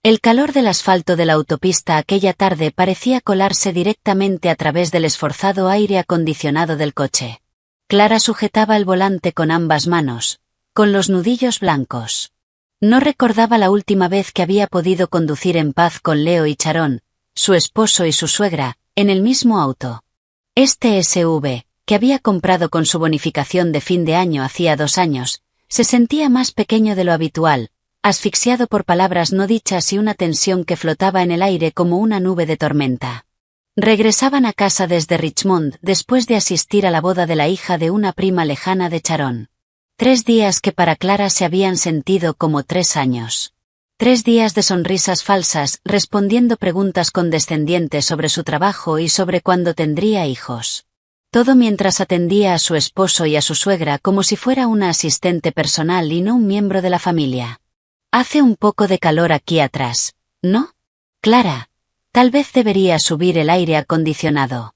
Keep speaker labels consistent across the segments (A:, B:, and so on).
A: El calor del asfalto de la autopista aquella tarde parecía colarse directamente a través del esforzado aire acondicionado del coche. Clara sujetaba el volante con ambas manos, con los nudillos blancos. No recordaba la última vez que había podido conducir en paz con Leo y Sharon, su esposo y su suegra, en el mismo auto. Este SUV, que había comprado con su bonificación de fin de año hacía 2 años, se sentía más pequeño de lo habitual, asfixiado por palabras no dichas y una tensión que flotaba en el aire como una nube de tormenta. Regresaban a casa desde Richmond después de asistir a la boda de la hija de una prima lejana de Sharon. 3 días que para Clara se habían sentido como 3 años. 3 días de sonrisas falsas, respondiendo preguntas condescendientes sobre su trabajo y sobre cuándo tendría hijos. Todo mientras atendía a su esposo y a su suegra como si fuera una asistente personal y no un miembro de la familia. Hace un poco de calor aquí atrás, ¿no? Clara, tal vez debería subir el aire acondicionado.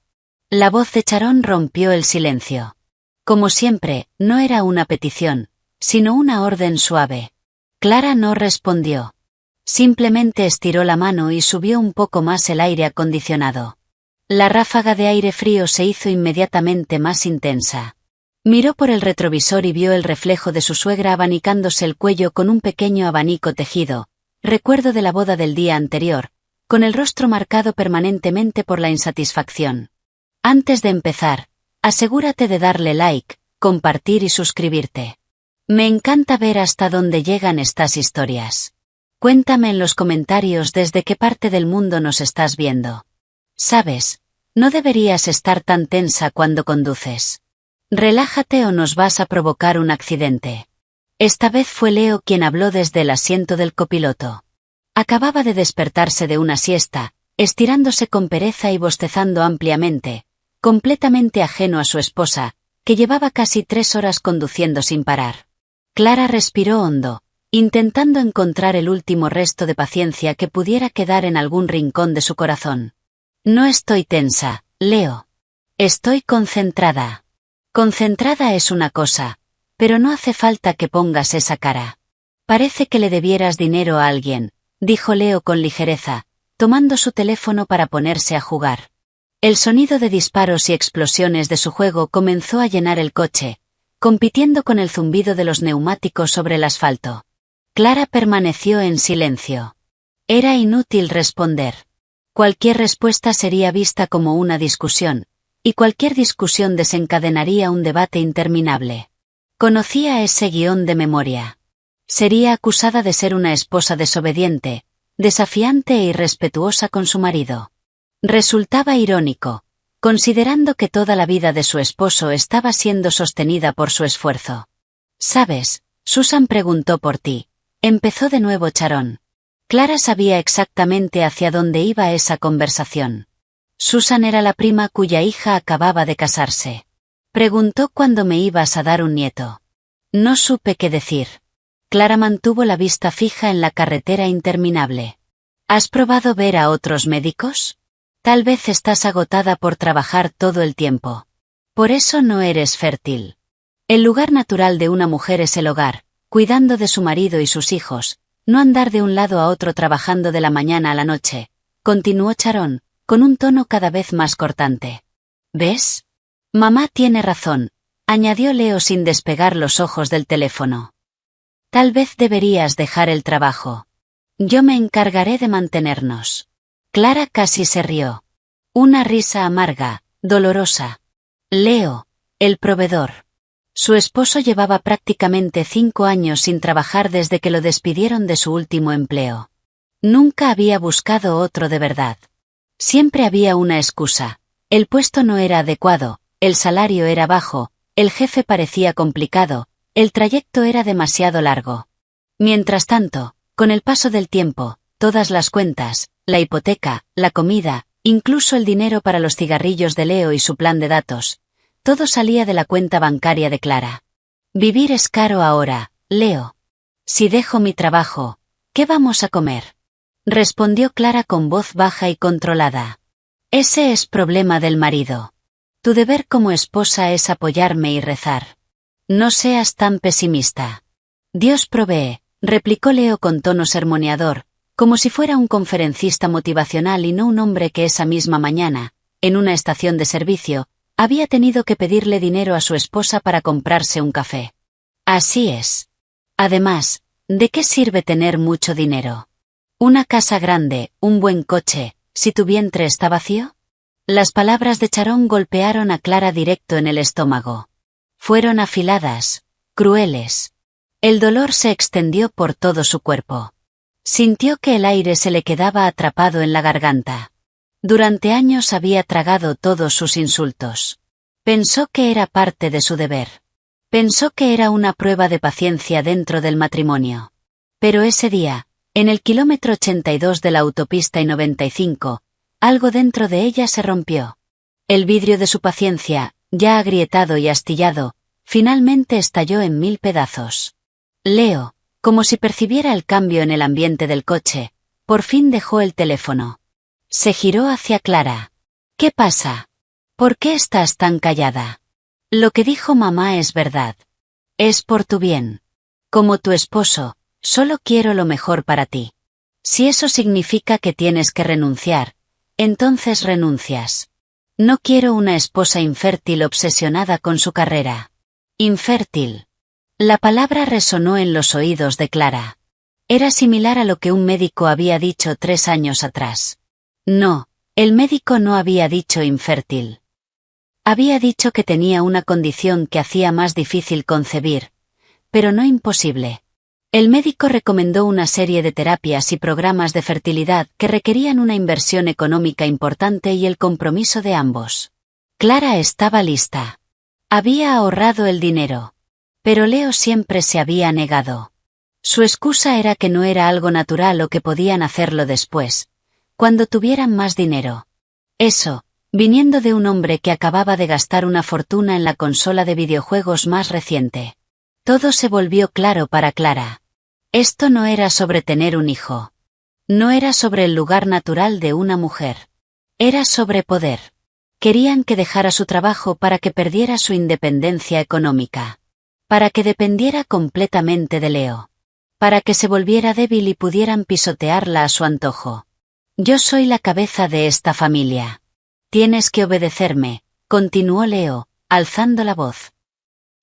A: La voz de Sharon rompió el silencio. Como siempre, no era una petición, sino una orden suave. Clara no respondió. Simplemente estiró la mano y subió un poco más el aire acondicionado. La ráfaga de aire frío se hizo inmediatamente más intensa. Miró por el retrovisor y vio el reflejo de su suegra abanicándose el cuello con un pequeño abanico tejido, recuerdo de la boda del día anterior, con el rostro marcado permanentemente por la insatisfacción. Antes de empezar, asegúrate de darle like, compartir y suscribirte. Me encanta ver hasta dónde llegan estas historias. Cuéntame en los comentarios desde qué parte del mundo nos estás viendo. Sabes, no deberías estar tan tensa cuando conduces. Relájate o nos vas a provocar un accidente. Esta vez fue Leo quien habló desde el asiento del copiloto. Acababa de despertarse de una siesta, estirándose con pereza y bostezando ampliamente, completamente ajeno a su esposa, que llevaba casi 3 horas conduciendo sin parar. Clara respiró hondo, intentando encontrar el último resto de paciencia que pudiera quedar en algún rincón de su corazón. No estoy tensa, Leo. Estoy concentrada. Concentrada es una cosa, pero no hace falta que pongas esa cara. Parece que le debieras dinero a alguien, dijo Leo con ligereza, tomando su teléfono para ponerse a jugar. El sonido de disparos y explosiones de su juego comenzó a llenar el coche, compitiendo con el zumbido de los neumáticos sobre el asfalto. Clara permaneció en silencio. Era inútil responder. Cualquier respuesta sería vista como una discusión, y cualquier discusión desencadenaría un debate interminable. Conocía ese guión de memoria. Sería acusada de ser una esposa desobediente, desafiante e irrespetuosa con su marido. Resultaba irónico, considerando que toda la vida de su esposo estaba siendo sostenida por su esfuerzo. ¿Sabes? Susan preguntó por ti. Empezó de nuevo Sharon. Clara sabía exactamente hacia dónde iba esa conversación. Susan era la prima cuya hija acababa de casarse. Preguntó cuándo me ibas a dar un nieto. No supe qué decir. Clara mantuvo la vista fija en la carretera interminable. ¿Has probado ver a otros médicos? Tal vez estás agotada por trabajar todo el tiempo. Por eso no eres fértil. El lugar natural de una mujer es el hogar, cuidando de su marido y sus hijos, no andar de un lado a otro trabajando de la mañana a la noche, continuó Sharon, con un tono cada vez más cortante. ¿Ves? Mamá tiene razón, añadió Leo sin despegar los ojos del teléfono. Tal vez deberías dejar el trabajo. Yo me encargaré de mantenernos. Clara casi se rió. Una risa amarga, dolorosa. Leo, el proveedor. Su esposo llevaba prácticamente 5 años sin trabajar desde que lo despidieron de su último empleo. Nunca había buscado otro de verdad. Siempre había una excusa. El puesto no era adecuado, el salario era bajo, el jefe parecía complicado, el trayecto era demasiado largo. Mientras tanto, con el paso del tiempo, todas las cuentas, la hipoteca, la comida, incluso el dinero para los cigarrillos de Leo y su plan de datos, todo salía de la cuenta bancaria de Clara. Vivir es caro ahora, Leo. Si dejo mi trabajo, ¿qué vamos a comer? Respondió Clara con voz baja y controlada. Ese es problema del marido. Tu deber como esposa es apoyarme y rezar. No seas tan pesimista. Dios provee, replicó Leo con tono sermoneador, como si fuera un conferencista motivacional y no un hombre que esa misma mañana, en una estación de servicio, había tenido que pedirle dinero a su esposa para comprarse un café. Así es. Además, ¿de qué sirve tener mucho dinero? Una casa grande, un buen coche, si tu vientre está vacío. Las palabras de Sharon golpearon a Clara directo en el estómago. Fueron afiladas, crueles. El dolor se extendió por todo su cuerpo. Sintió que el aire se le quedaba atrapado en la garganta. Durante años había tragado todos sus insultos. Pensó que era parte de su deber. Pensó que era una prueba de paciencia dentro del matrimonio. Pero ese día, en el kilómetro 82 de la autopista I-95, algo dentro de ella se rompió. El vidrio de su paciencia, ya agrietado y astillado, finalmente estalló en 1000 pedazos. Leo, como si percibiera el cambio en el ambiente del coche, por fin dejó el teléfono. Se giró hacia Clara. ¿Qué pasa? ¿Por qué estás tan callada? Lo que dijo mamá es verdad. Es por tu bien. Como tu esposo, solo quiero lo mejor para ti. Si eso significa que tienes que renunciar, entonces renuncias. No quiero una esposa infértil obsesionada con su carrera. Infértil. La palabra resonó en los oídos de Clara. Era similar a lo que un médico había dicho 3 años atrás. No, el médico no había dicho infértil. Había dicho que tenía una condición que hacía más difícil concebir, pero no imposible. El médico recomendó una serie de terapias y programas de fertilidad que requerían una inversión económica importante y el compromiso de ambos. Clara estaba lista. Había ahorrado el dinero. Pero Leo siempre se había negado. Su excusa era que no era algo natural o que podían hacerlo después, cuando tuvieran más dinero. Eso, viniendo de un hombre que acababa de gastar una fortuna en la consola de videojuegos más reciente. Todo se volvió claro para Clara. Esto no era sobre tener un hijo. No era sobre el lugar natural de una mujer. Era sobre poder. Querían que dejara su trabajo para que perdiera su independencia económica. Para que dependiera completamente de Leo. Para que se volviera débil y pudieran pisotearla a su antojo. Yo soy la cabeza de esta familia. Tienes que obedecerme, continuó Leo, alzando la voz.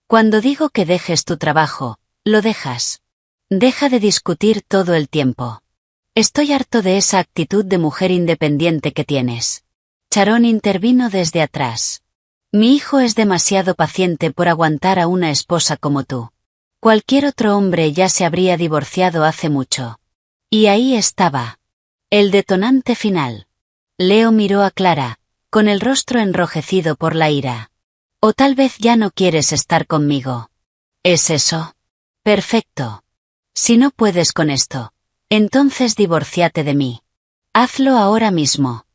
A: Cuando digo que dejes tu trabajo, lo dejas. Deja de discutir todo el tiempo. Estoy harto de esa actitud de mujer independiente que tienes. Sharon intervino desde atrás. Mi hijo es demasiado paciente por aguantar a una esposa como tú. Cualquier otro hombre ya se habría divorciado hace mucho. Y ahí estaba. El detonante final. Leo miró a Clara, con el rostro enrojecido por la ira. O tal vez ya no quieres estar conmigo. ¿Es eso? Perfecto. Si no puedes con esto, entonces divórciate de mí. Hazlo ahora mismo.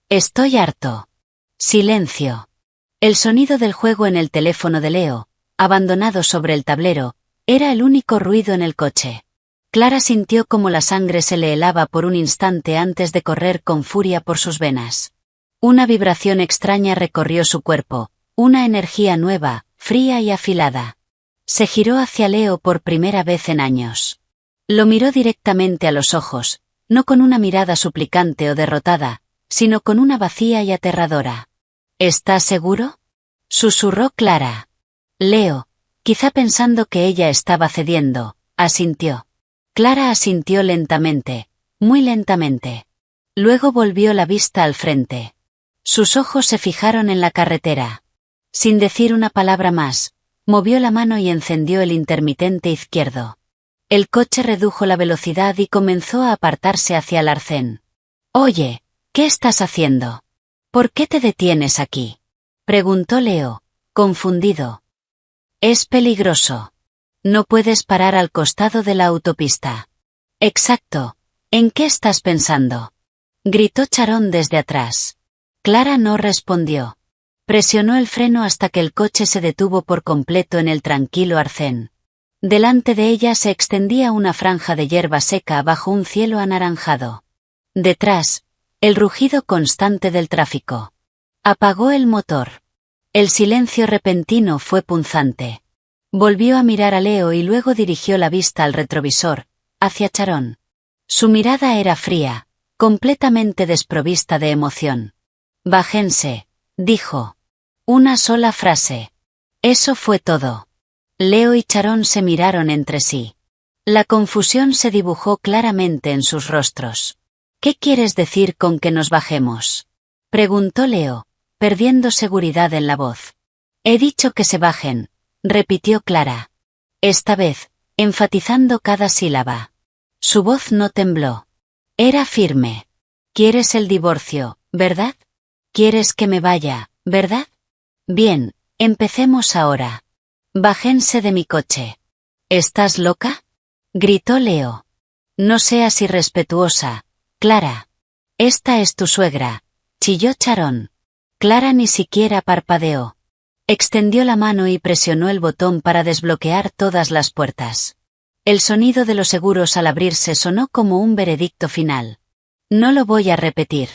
A: Estoy harto. Silencio. El sonido del juego en el teléfono de Leo, abandonado sobre el tablero, era el único ruido en el coche. Clara sintió como la sangre se le helaba por un instante antes de correr con furia por sus venas. Una vibración extraña recorrió su cuerpo, una energía nueva, fría y afilada. Se giró hacia Leo por primera vez en años. Lo miró directamente a los ojos, no con una mirada suplicante o derrotada, sino con una vacía y aterradora. ¿Estás seguro? Susurró Clara. Leo, quizá pensando que ella estaba cediendo, asintió. Clara asintió lentamente, muy lentamente. Luego volvió la vista al frente. Sus ojos se fijaron en la carretera. Sin decir una palabra más, movió la mano y encendió el intermitente izquierdo. El coche redujo la velocidad y comenzó a apartarse hacia el arcén. Oye, ¿qué estás haciendo? ¿Por qué te detienes aquí? Preguntó Leo, confundido. Es peligroso. No puedes parar al costado de la autopista. Exacto. ¿En qué estás pensando? Gritó Sharon desde atrás. Clara no respondió. Presionó el freno hasta que el coche se detuvo por completo en el tranquilo arcén. Delante de ella se extendía una franja de hierba seca bajo un cielo anaranjado. Detrás, el rugido constante del tráfico. Apagó el motor. El silencio repentino fue punzante. Volvió a mirar a Leo y luego dirigió la vista al retrovisor, hacia Sharon. Su mirada era fría, completamente desprovista de emoción. Bájense, dijo. Una sola frase. Eso fue todo. Leo y Sharon se miraron entre sí. La confusión se dibujó claramente en sus rostros. ¿Qué quieres decir con que nos bajemos?, preguntó Leo, perdiendo seguridad en la voz. He dicho que se bajen, repitió Clara. Esta vez, enfatizando cada sílaba. Su voz no tembló. Era firme. ¿Quieres el divorcio, verdad? ¿Quieres que me vaya, verdad? Bien, empecemos ahora. Bájense de mi coche. ¿Estás loca?, gritó Leo. No seas irrespetuosa, Clara. Esta es tu suegra, chilló Sharon. Clara ni siquiera parpadeó. Extendió la mano y presionó el botón para desbloquear todas las puertas. El sonido de los seguros al abrirse sonó como un veredicto final. No lo voy a repetir.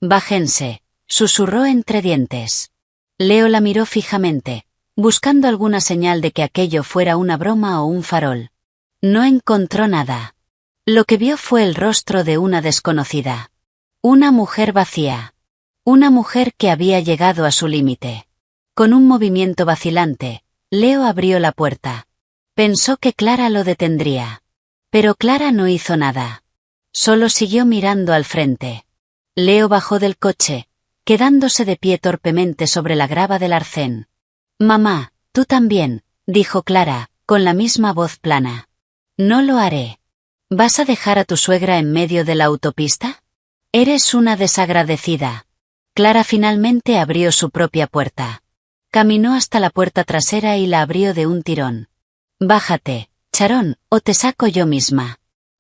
A: Bájense, susurró entre dientes. Leo la miró fijamente, buscando alguna señal de que aquello fuera una broma o un farol. No encontró nada. Lo que vio fue el rostro de una desconocida. Una mujer vacía. Una mujer que había llegado a su límite. Con un movimiento vacilante, Leo abrió la puerta. Pensó que Clara lo detendría. Pero Clara no hizo nada. Solo siguió mirando al frente. Leo bajó del coche, quedándose de pie torpemente sobre la grava del arcén. Mamá, tú también, dijo Clara, con la misma voz plana. No lo haré. ¿Vas a dejar a tu suegra en medio de la autopista? Eres una desagradecida. Clara finalmente abrió su propia puerta. Caminó hasta la puerta trasera y la abrió de un tirón. Bájate, Sharon, o te saco yo misma.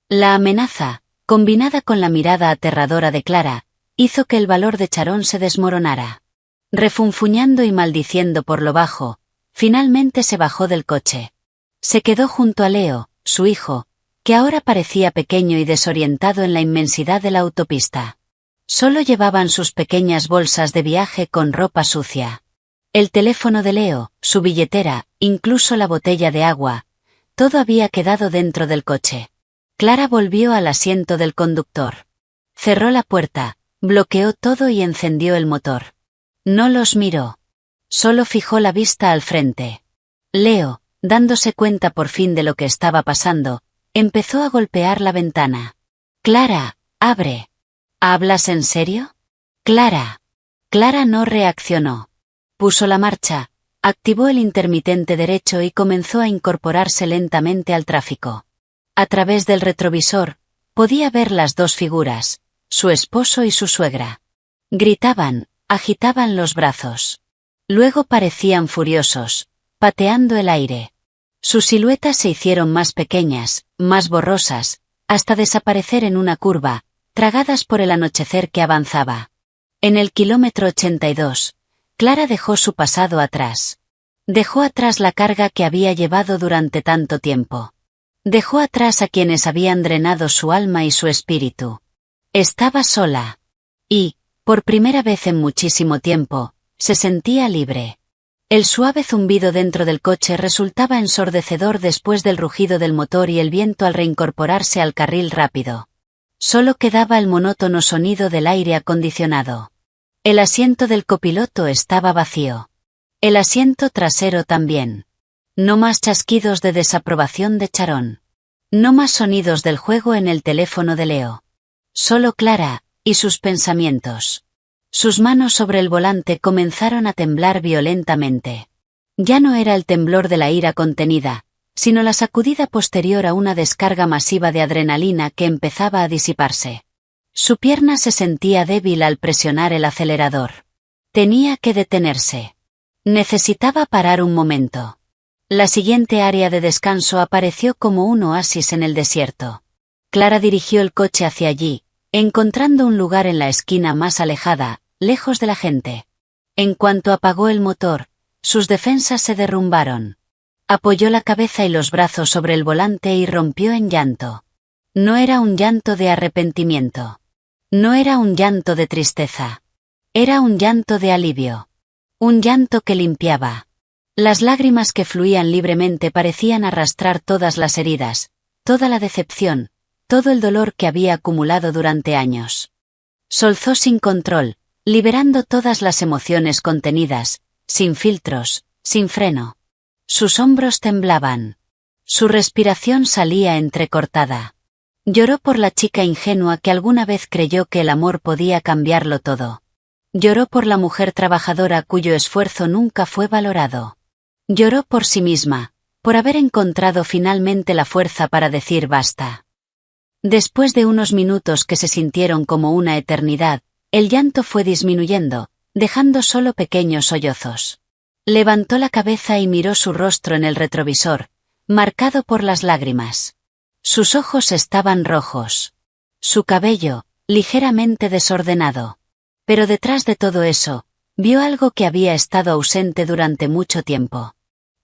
A: La amenaza, combinada con la mirada aterradora de Clara, hizo que el valor de Sharon se desmoronara. Refunfuñando y maldiciendo por lo bajo, finalmente se bajó del coche. Se quedó junto a Leo, su hijo, que ahora parecía pequeño y desorientado en la inmensidad de la autopista. Solo llevaban sus pequeñas bolsas de viaje con ropa sucia. El teléfono de Leo, su billetera, incluso la botella de agua, todo había quedado dentro del coche. Clara volvió al asiento del conductor. Cerró la puerta, bloqueó todo y encendió el motor. No los miró. Solo fijó la vista al frente. Leo, dándose cuenta por fin de lo que estaba pasando, empezó a golpear la ventana. Clara, abre. ¿Hablas en serio? Clara. Clara no reaccionó. Puso la marcha, activó el intermitente derecho y comenzó a incorporarse lentamente al tráfico. A través del retrovisor, podía ver las dos figuras, su esposo y su suegra. Gritaban, agitaban los brazos. Luego parecían furiosos, pateando el aire. Sus siluetas se hicieron más pequeñas, más borrosas, hasta desaparecer en una curva, tragadas por el anochecer que avanzaba. En el kilómetro 82, Clara dejó su pasado atrás. Dejó atrás la carga que había llevado durante tanto tiempo. Dejó atrás a quienes habían drenado su alma y su espíritu. Estaba sola. Y, por primera vez en muchísimo tiempo, se sentía libre. El suave zumbido dentro del coche resultaba ensordecedor después del rugido del motor y el viento al reincorporarse al carril rápido. Solo quedaba el monótono sonido del aire acondicionado. El asiento del copiloto estaba vacío. El asiento trasero también. No más chasquidos de desaprobación de Sharon. No más sonidos del juego en el teléfono de Leo. Solo Clara, y sus pensamientos. Sus manos sobre el volante comenzaron a temblar violentamente. Ya no era el temblor de la ira contenida, sino la sacudida posterior a una descarga masiva de adrenalina que empezaba a disiparse. Su pierna se sentía débil al presionar el acelerador. Tenía que detenerse. Necesitaba parar un momento. La siguiente área de descanso apareció como un oasis en el desierto. Clara dirigió el coche hacia allí, encontrando un lugar en la esquina más alejada, lejos de la gente. En cuanto apagó el motor, sus defensas se derrumbaron. Apoyó la cabeza y los brazos sobre el volante y rompió en llanto. No era un llanto de arrepentimiento. No era un llanto de tristeza. Era un llanto de alivio. Un llanto que limpiaba. Las lágrimas que fluían libremente parecían arrastrar todas las heridas, toda la decepción, todo el dolor que había acumulado durante años. Solzó sin control, liberando todas las emociones contenidas, sin filtros, sin freno. Sus hombros temblaban. Su respiración salía entrecortada. Lloró por la chica ingenua que alguna vez creyó que el amor podía cambiarlo todo. Lloró por la mujer trabajadora cuyo esfuerzo nunca fue valorado. Lloró por sí misma, por haber encontrado finalmente la fuerza para decir basta. Después de unos minutos que se sintieron como una eternidad, el llanto fue disminuyendo, dejando solo pequeños sollozos. Levantó la cabeza y miró su rostro en el retrovisor, marcado por las lágrimas. Sus ojos estaban rojos. Su cabello, ligeramente desordenado. Pero detrás de todo eso, vio algo que había estado ausente durante mucho tiempo.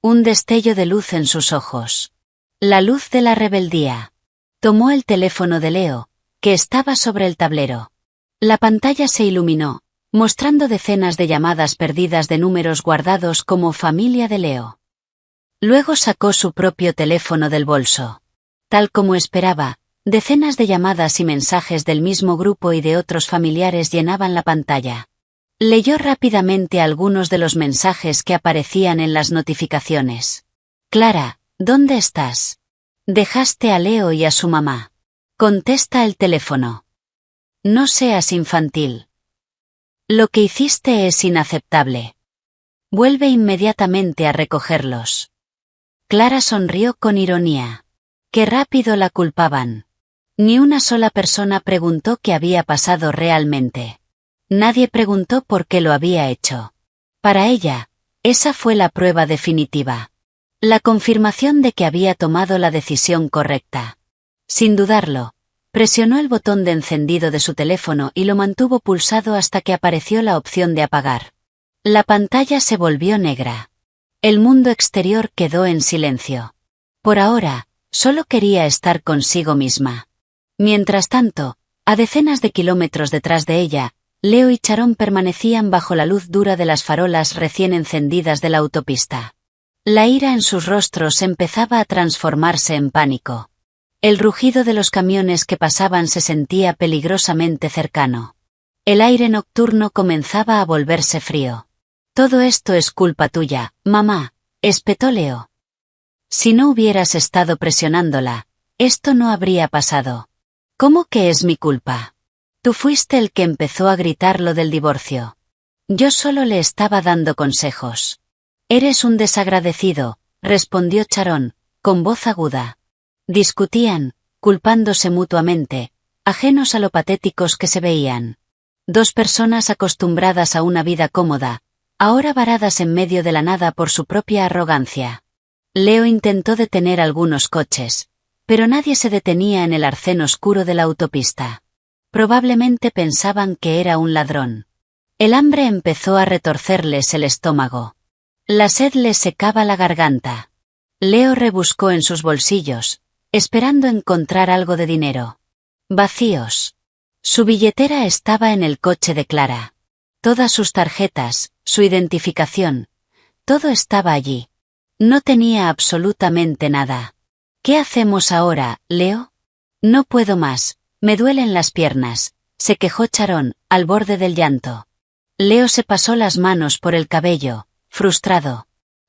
A: Un destello de luz en sus ojos. La luz de la rebeldía. Tomó el teléfono de Leo, que estaba sobre el tablero. La pantalla se iluminó, mostrando decenas de llamadas perdidas de números guardados como familia de Leo. Luego sacó su propio teléfono del bolso. Tal como esperaba, decenas de llamadas y mensajes del mismo grupo y de otros familiares llenaban la pantalla. Leyó rápidamente algunos de los mensajes que aparecían en las notificaciones. Clara, ¿dónde estás? Dejaste a Leo y a su mamá. Contesta el teléfono. No seas infantil. Lo que hiciste es inaceptable. Vuelve inmediatamente a recogerlos. Clara sonrió con ironía. Qué rápido la culpaban. Ni una sola persona preguntó qué había pasado realmente. Nadie preguntó por qué lo había hecho. Para ella, esa fue la prueba definitiva. La confirmación de que había tomado la decisión correcta. Sin dudarlo, presionó el botón de encendido de su teléfono y lo mantuvo pulsado hasta que apareció la opción de apagar. La pantalla se volvió negra. El mundo exterior quedó en silencio. Por ahora, solo quería estar consigo misma. Mientras tanto, a decenas de kilómetros detrás de ella, Leo y Sharon permanecían bajo la luz dura de las farolas recién encendidas de la autopista. La ira en sus rostros empezaba a transformarse en pánico. El rugido de los camiones que pasaban se sentía peligrosamente cercano. El aire nocturno comenzaba a volverse frío. Todo esto es culpa tuya, mamá, espetó Leo. Si no hubieras estado presionándola, esto no habría pasado. ¿Cómo que es mi culpa? Tú fuiste el que empezó a gritar lo del divorcio. Yo solo le estaba dando consejos. Eres un desagradecido, respondió Sharon, con voz aguda. Discutían, culpándose mutuamente, ajenos a lo patéticos que se veían. Dos personas acostumbradas a una vida cómoda, ahora varadas en medio de la nada por su propia arrogancia. Leo intentó detener algunos coches, pero nadie se detenía en el arcén oscuro de la autopista. Probablemente pensaban que era un ladrón. El hambre empezó a retorcerles el estómago. La sed les secaba la garganta. Leo rebuscó en sus bolsillos, esperando encontrar algo de dinero. Vacíos. Su billetera estaba en el coche de Clara. Todas sus tarjetas, su identificación, todo estaba allí. No tenía absolutamente nada. ¿Qué hacemos ahora, Leo? No puedo más. Me duelen las piernas, se quejó Sharon, al borde del llanto. Leo se pasó las manos por el cabello, frustrado.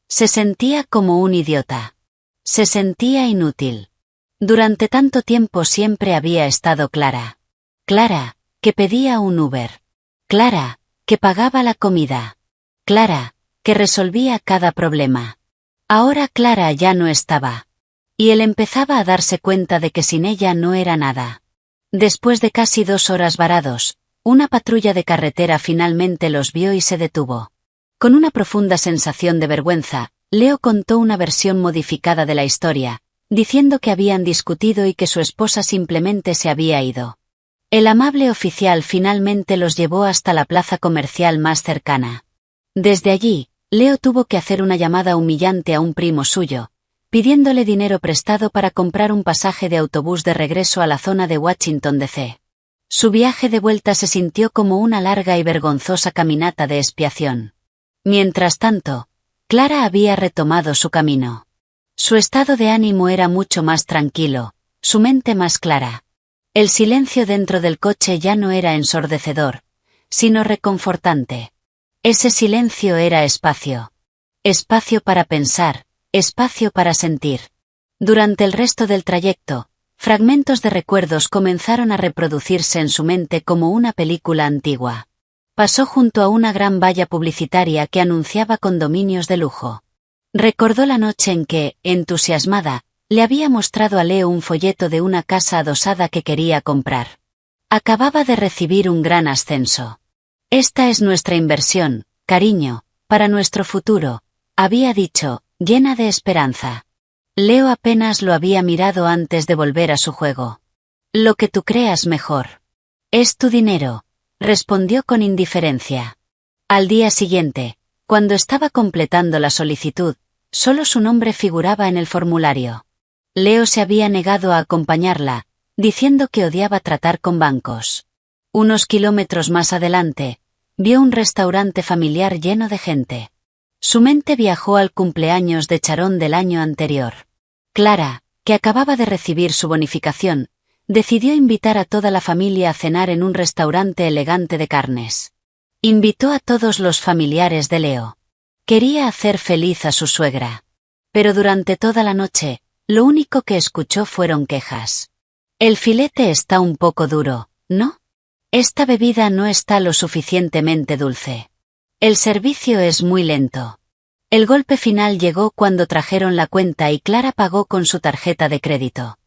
A: Se sentía como un idiota. Se sentía inútil. Durante tanto tiempo siempre había estado Clara. Clara, que pedía un Uber. Clara, que pagaba la comida. Clara, que resolvía cada problema. Ahora Clara ya no estaba. Y él empezaba a darse cuenta de que sin ella no era nada. Después de casi 2 horas varados, una patrulla de carretera finalmente los vio y se detuvo. Con una profunda sensación de vergüenza, Leo contó una versión modificada de la historia, diciendo que habían discutido y que su esposa simplemente se había ido. El amable oficial finalmente los llevó hasta la plaza comercial más cercana. Desde allí, Leo tuvo que hacer una llamada humillante a un primo suyo, pidiéndole dinero prestado para comprar un pasaje de autobús de regreso a la zona de Washington, D.C. Su viaje de vuelta se sintió como una larga y vergonzosa caminata de expiación. Mientras tanto, Clara había retomado su camino. Su estado de ánimo era mucho más tranquilo, su mente más clara. El silencio dentro del coche ya no era ensordecedor, sino reconfortante. Ese silencio era espacio. Espacio para pensar, espacio para sentir. Durante el resto del trayecto, fragmentos de recuerdos comenzaron a reproducirse en su mente como una película antigua. Pasó junto a una gran valla publicitaria que anunciaba condominios de lujo. Recordó la noche en que, entusiasmada, le había mostrado a Leo un folleto de una casa adosada que quería comprar. Acababa de recibir un gran ascenso. Esta es nuestra inversión, cariño, para nuestro futuro, había dicho, llena de esperanza. Leo apenas lo había mirado antes de volver a su juego. Lo que tú creas mejor. Es tu dinero, respondió con indiferencia. Al día siguiente, cuando estaba completando la solicitud, solo su nombre figuraba en el formulario. Leo se había negado a acompañarla, diciendo que odiaba tratar con bancos. Unos kilómetros más adelante, vio un restaurante familiar lleno de gente. Su mente viajó al cumpleaños de Charón del año anterior. Clara, que acababa de recibir su bonificación, decidió invitar a toda la familia a cenar en un restaurante elegante de carnes. Invitó a todos los familiares de Leo. Quería hacer feliz a su suegra. Pero durante toda la noche, lo único que escuchó fueron quejas. El filete está un poco duro, ¿no? Esta bebida no está lo suficientemente dulce. El servicio es muy lento. El golpe final llegó cuando trajeron la cuenta y Clara pagó con su tarjeta de crédito.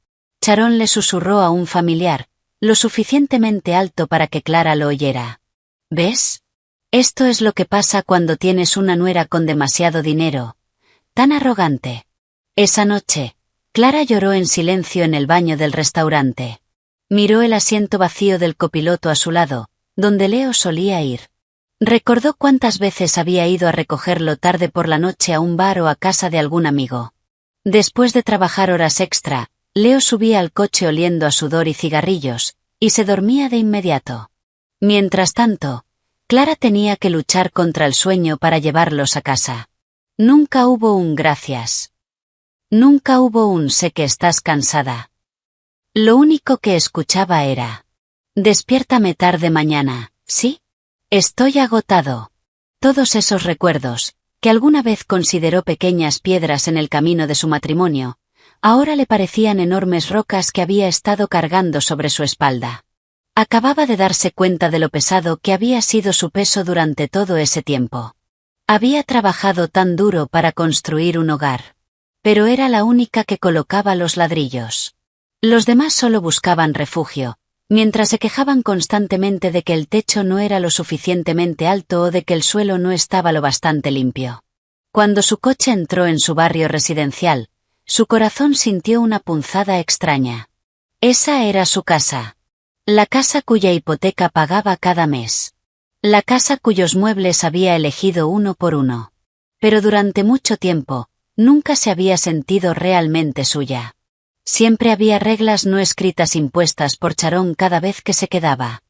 A: Charón le susurró a un familiar, lo suficientemente alto para que Clara lo oyera. ¿Ves? Esto es lo que pasa cuando tienes una nuera con demasiado dinero. Tan arrogante. Esa noche, Clara lloró en silencio en el baño del restaurante. Miró el asiento vacío del copiloto a su lado, donde Leo solía ir. Recordó cuántas veces había ido a recogerlo tarde por la noche a un bar o a casa de algún amigo. Después de trabajar horas extra, Leo subía al coche oliendo a sudor y cigarrillos, y se dormía de inmediato. Mientras tanto, Clara tenía que luchar contra el sueño para llevarlos a casa. Nunca hubo un gracias. Nunca hubo un sé que estás cansada. Lo único que escuchaba era: despiértame tarde mañana, ¿sí? Estoy agotado. Todos esos recuerdos, que alguna vez consideró pequeñas piedras en el camino de su matrimonio, ahora le parecían enormes rocas que había estado cargando sobre su espalda. Acababa de darse cuenta de lo pesado que había sido su peso durante todo ese tiempo. Había trabajado tan duro para construir un hogar. Pero era la única que colocaba los ladrillos. Los demás solo buscaban refugio, mientras se quejaban constantemente de que el techo no era lo suficientemente alto o de que el suelo no estaba lo bastante limpio. Cuando su coche entró en su barrio residencial, su corazón sintió una punzada extraña. Esa era su casa. La casa cuya hipoteca pagaba cada mes. La casa cuyos muebles había elegido uno por uno. Pero durante mucho tiempo, nunca se había sentido realmente suya. Siempre había reglas no escritas impuestas por Charón cada vez que se quedaba.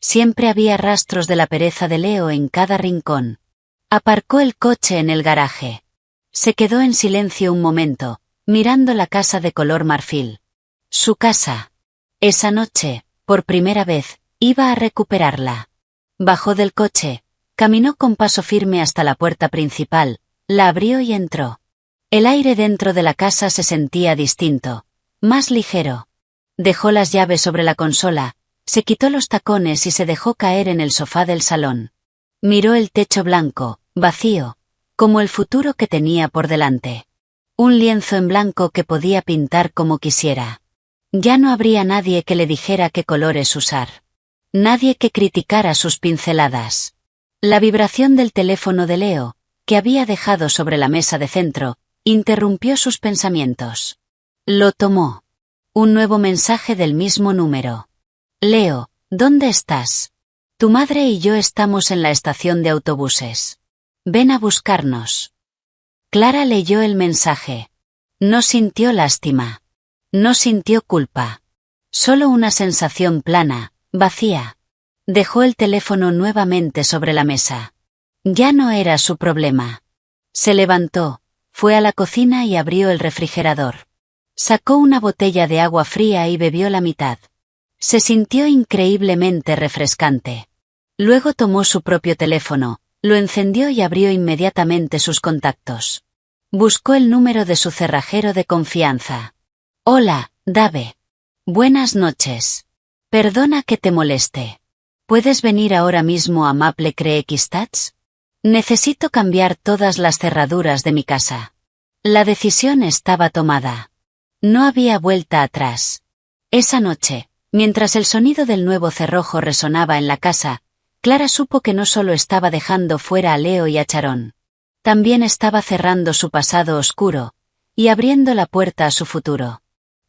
A: Siempre había rastros de la pereza de Leo en cada rincón. Aparcó el coche en el garaje. Se quedó en silencio un momento, mirando la casa de color marfil. Su casa. Esa noche, por primera vez, iba a recuperarla. Bajó del coche, caminó con paso firme hasta la puerta principal, la abrió y entró. El aire dentro de la casa se sentía distinto, más ligero. Dejó las llaves sobre la consola, se quitó los tacones y se dejó caer en el sofá del salón. Miró el techo blanco, vacío, como el futuro que tenía por delante. Un lienzo en blanco que podía pintar como quisiera. Ya no habría nadie que le dijera qué colores usar. Nadie que criticara sus pinceladas. La vibración del teléfono de Leo, que había dejado sobre la mesa de centro, interrumpió sus pensamientos. Lo tomó. Un nuevo mensaje del mismo número. Leo, ¿dónde estás? Tu madre y yo estamos en la estación de autobuses. Ven a buscarnos. Clara leyó el mensaje. No sintió lástima. No sintió culpa. Solo una sensación plana, vacía. Dejó el teléfono nuevamente sobre la mesa. Ya no era su problema. Se levantó. Fue a la cocina y abrió el refrigerador. Sacó una botella de agua fría y bebió la mitad. Se sintió increíblemente refrescante. Luego tomó su propio teléfono, lo encendió y abrió inmediatamente sus contactos. Buscó el número de su cerrajero de confianza. Hola, Dave. Buenas noches. Perdona que te moleste. ¿Puedes venir ahora mismo a Maple Creek Estates? Necesito cambiar todas las cerraduras de mi casa. La decisión estaba tomada. No había vuelta atrás. Esa noche, mientras el sonido del nuevo cerrojo resonaba en la casa, Clara supo que no solo estaba dejando fuera a Leo y a Sharon. También estaba cerrando su pasado oscuro y abriendo la puerta a su futuro.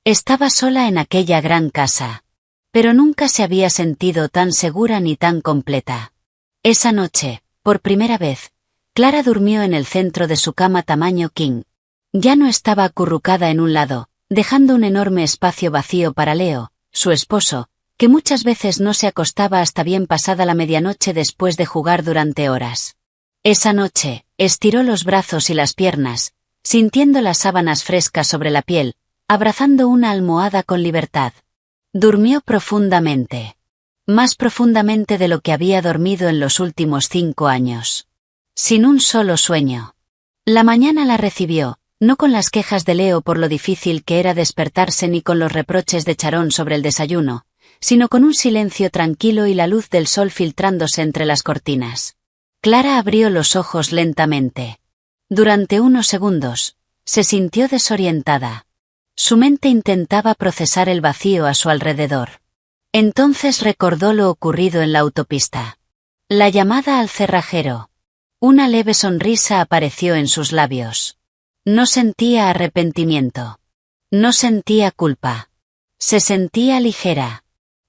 A: Estaba sola en aquella gran casa. Pero nunca se había sentido tan segura ni tan completa. Esa noche, por primera vez, Clara durmió en el centro de su cama tamaño king. Ya no estaba acurrucada en un lado, dejando un enorme espacio vacío para Leo, su esposo, que muchas veces no se acostaba hasta bien pasada la medianoche después de jugar durante horas. Esa noche, estiró los brazos y las piernas, sintiendo las sábanas frescas sobre la piel, abrazando una almohada con libertad. Durmió profundamente. Más profundamente de lo que había dormido en los últimos 5 años. Sin un solo sueño. La mañana la recibió, no con las quejas de Leo por lo difícil que era despertarse ni con los reproches de Sharon sobre el desayuno, sino con un silencio tranquilo y la luz del sol filtrándose entre las cortinas. Clara abrió los ojos lentamente. Durante unos segundos, se sintió desorientada. Su mente intentaba procesar el vacío a su alrededor. Entonces recordó lo ocurrido en la autopista. La llamada al cerrajero. Una leve sonrisa apareció en sus labios. No sentía arrepentimiento. No sentía culpa. Se sentía ligera.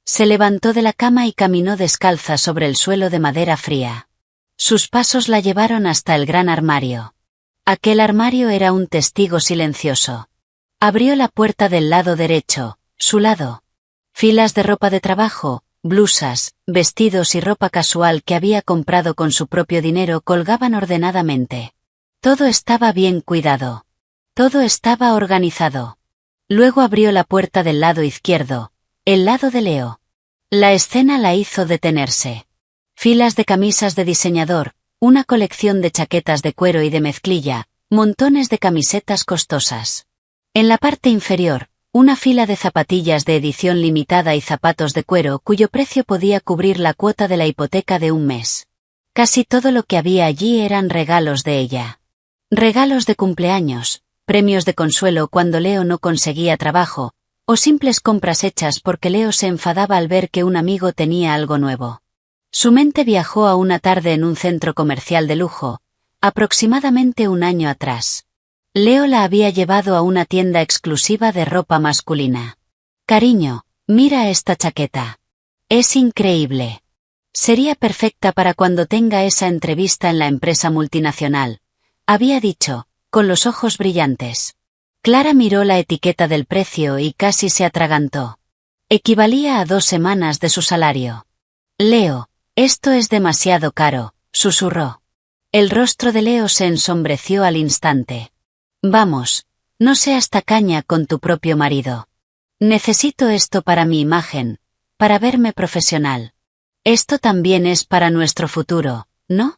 A: Se levantó de la cama y caminó descalza sobre el suelo de madera fría. Sus pasos la llevaron hasta el gran armario. Aquel armario era un testigo silencioso. Abrió la puerta del lado derecho, su lado. Filas de ropa de trabajo, blusas, vestidos y ropa casual que había comprado con su propio dinero colgaban ordenadamente. Todo estaba bien cuidado. Todo estaba organizado. Luego abrió la puerta del lado izquierdo, el lado de Leo. La escena la hizo detenerse. Filas de camisas de diseñador, una colección de chaquetas de cuero y de mezclilla, montones de camisetas costosas. En la parte inferior, una fila de zapatillas de edición limitada y zapatos de cuero cuyo precio podía cubrir la cuota de la hipoteca de un mes. Casi todo lo que había allí eran regalos de ella. Regalos de cumpleaños, premios de consuelo cuando Leo no conseguía trabajo, o simples compras hechas porque Leo se enfadaba al ver que un amigo tenía algo nuevo. Su mente viajó a una tarde en un centro comercial de lujo, aproximadamente un año atrás. Leo la había llevado a una tienda exclusiva de ropa masculina. Cariño, mira esta chaqueta. Es increíble. Sería perfecta para cuando tenga esa entrevista en la empresa multinacional, había dicho, con los ojos brillantes. Clara miró la etiqueta del precio y casi se atragantó. Equivalía a 2 semanas de su salario. Leo, esto es demasiado caro, susurró. El rostro de Leo se ensombreció al instante. Vamos, no seas tacaña con tu propio marido. Necesito esto para mi imagen, para verme profesional. Esto también es para nuestro futuro, ¿no?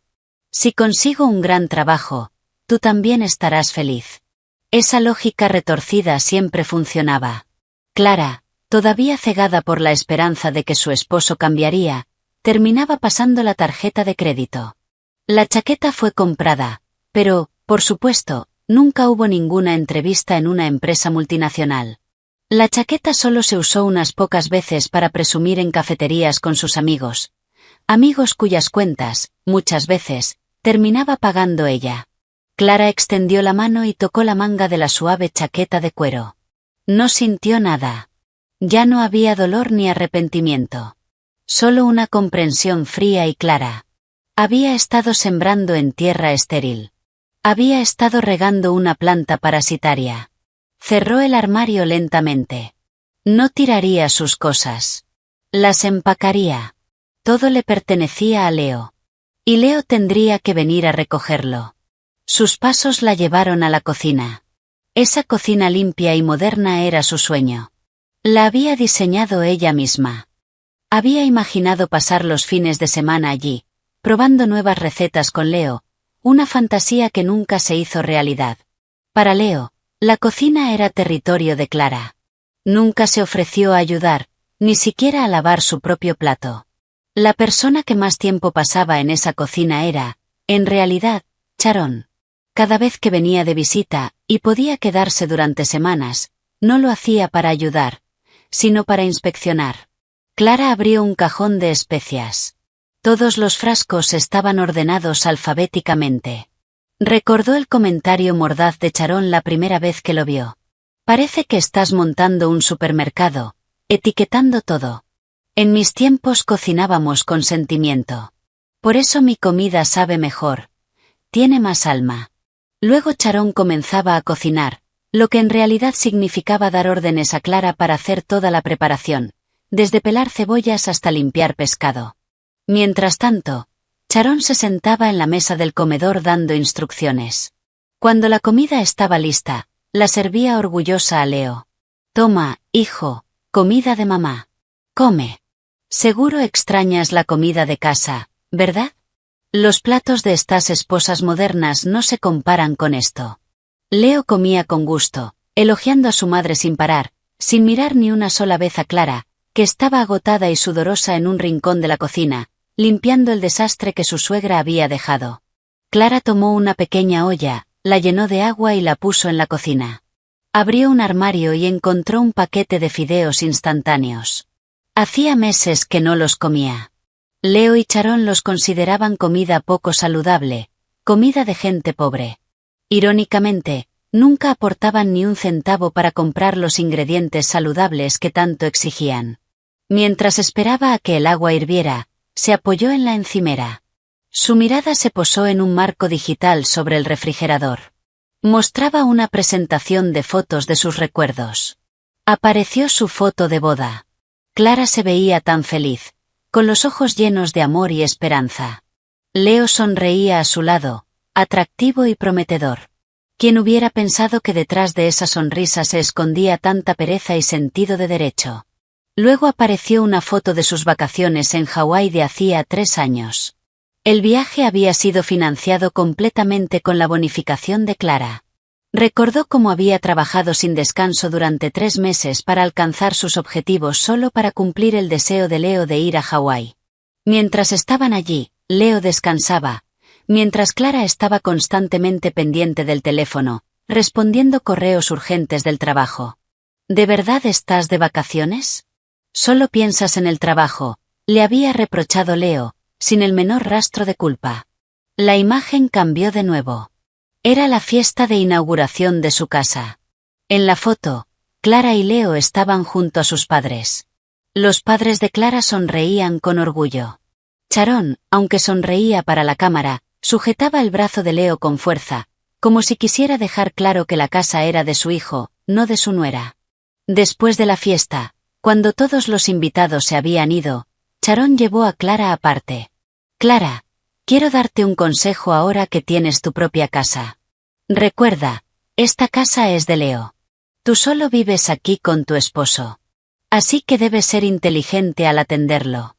A: Si consigo un gran trabajo, tú también estarás feliz. Esa lógica retorcida siempre funcionaba. Clara, todavía cegada por la esperanza de que su esposo cambiaría, terminaba pasando la tarjeta de crédito. La chaqueta fue comprada, pero, por supuesto, nunca hubo ninguna entrevista en una empresa multinacional. La chaqueta solo se usó unas pocas veces para presumir en cafeterías con sus amigos. Amigos cuyas cuentas, muchas veces, terminaba pagando ella. Clara extendió la mano y tocó la manga de la suave chaqueta de cuero. No sintió nada. Ya no había dolor ni arrepentimiento. Solo una comprensión fría y clara. Había estado sembrando en tierra estéril. Había estado regando una planta parasitaria. Cerró el armario lentamente. No tiraría sus cosas. Las empacaría. Todo le pertenecía a Leo. Y Leo tendría que venir a recogerlo. Sus pasos la llevaron a la cocina. Esa cocina limpia y moderna era su sueño. La había diseñado ella misma. Había imaginado pasar los fines de semana allí, probando nuevas recetas con Leo, una fantasía que nunca se hizo realidad. Para Leo, la cocina era territorio de Clara. Nunca se ofreció a ayudar, ni siquiera a lavar su propio plato. La persona que más tiempo pasaba en esa cocina era, en realidad, Sharon. Cada vez que venía de visita, y podía quedarse durante semanas, no lo hacía para ayudar, sino para inspeccionar. Clara abrió un cajón de especias. Todos los frascos estaban ordenados alfabéticamente. Recordó el comentario mordaz de Sharon la primera vez que lo vio. Parece que estás montando un supermercado, etiquetando todo. En mis tiempos cocinábamos con sentimiento. Por eso mi comida sabe mejor. Tiene más alma. Luego Sharon comenzaba a cocinar, lo que en realidad significaba dar órdenes a Clara para hacer toda la preparación, desde pelar cebollas hasta limpiar pescado. Mientras tanto, Sharon se sentaba en la mesa del comedor dando instrucciones. Cuando la comida estaba lista, la servía orgullosa a Leo. Toma, hijo, comida de mamá. Come. Seguro extrañas la comida de casa, ¿verdad? Los platos de estas esposas modernas no se comparan con esto. Leo comía con gusto, elogiando a su madre sin parar, sin mirar ni una sola vez a Clara, que estaba agotada y sudorosa en un rincón de la cocina, limpiando el desastre que su suegra había dejado. Clara tomó una pequeña olla, la llenó de agua y la puso en la cocina. Abrió un armario y encontró un paquete de fideos instantáneos. Hacía meses que no los comía. Leo y Sharon los consideraban comida poco saludable, comida de gente pobre. Irónicamente, nunca aportaban ni un centavo para comprar los ingredientes saludables que tanto exigían. Mientras esperaba a que el agua hirviera, se apoyó en la encimera. Su mirada se posó en un marco digital sobre el refrigerador. Mostraba una presentación de fotos de sus recuerdos. Apareció su foto de boda. Clara se veía tan feliz, con los ojos llenos de amor y esperanza. Leo sonreía a su lado, atractivo y prometedor. ¿Quién hubiera pensado que detrás de esa sonrisa se escondía tanta pereza y sentido de derecho? Luego apareció una foto de sus vacaciones en Hawái de hacía 3 años. El viaje había sido financiado completamente con la bonificación de Clara. Recordó cómo había trabajado sin descanso durante 3 meses para alcanzar sus objetivos solo para cumplir el deseo de Leo de ir a Hawái. Mientras estaban allí, Leo descansaba, mientras Clara estaba constantemente pendiente del teléfono, respondiendo correos urgentes del trabajo. ¿De verdad estás de vacaciones? Solo piensas en el trabajo, le había reprochado Leo, sin el menor rastro de culpa. La imagen cambió de nuevo. Era la fiesta de inauguración de su casa. En la foto, Clara y Leo estaban junto a sus padres. Los padres de Clara sonreían con orgullo. Sharon, aunque sonreía para la cámara, sujetaba el brazo de Leo con fuerza, como si quisiera dejar claro que la casa era de su hijo, no de su nuera. Después de la fiesta, cuando todos los invitados se habían ido, Sharon llevó a Clara aparte. Clara, quiero darte un consejo ahora que tienes tu propia casa. Recuerda, esta casa es de Leo. Tú solo vives aquí con tu esposo. Así que debes ser inteligente al atenderlo.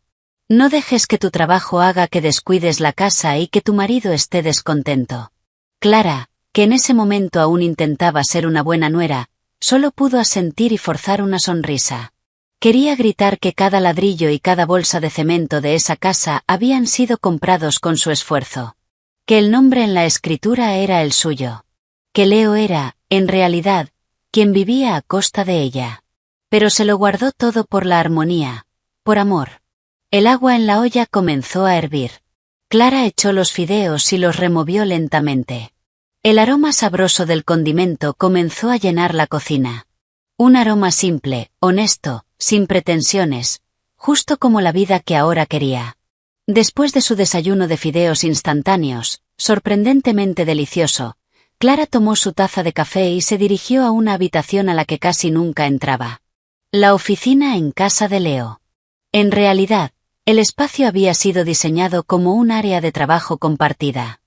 A: No dejes que tu trabajo haga que descuides la casa y que tu marido esté descontento. Clara, que en ese momento aún intentaba ser una buena nuera, solo pudo asentir y forzar una sonrisa. Quería gritar que cada ladrillo y cada bolsa de cemento de esa casa habían sido comprados con su esfuerzo. Que el nombre en la escritura era el suyo. Que Leo era, en realidad, quien vivía a costa de ella. Pero se lo guardó todo por la armonía, por amor. El agua en la olla comenzó a hervir. Clara echó los fideos y los removió lentamente. El aroma sabroso del condimento comenzó a llenar la cocina. Un aroma simple, honesto, sin pretensiones, justo como la vida que ahora quería. Después de su desayuno de fideos instantáneos, sorprendentemente delicioso, Clara tomó su taza de café y se dirigió a una habitación a la que casi nunca entraba. La oficina en casa de Leo. En realidad, el espacio había sido diseñado como un área de trabajo compartida.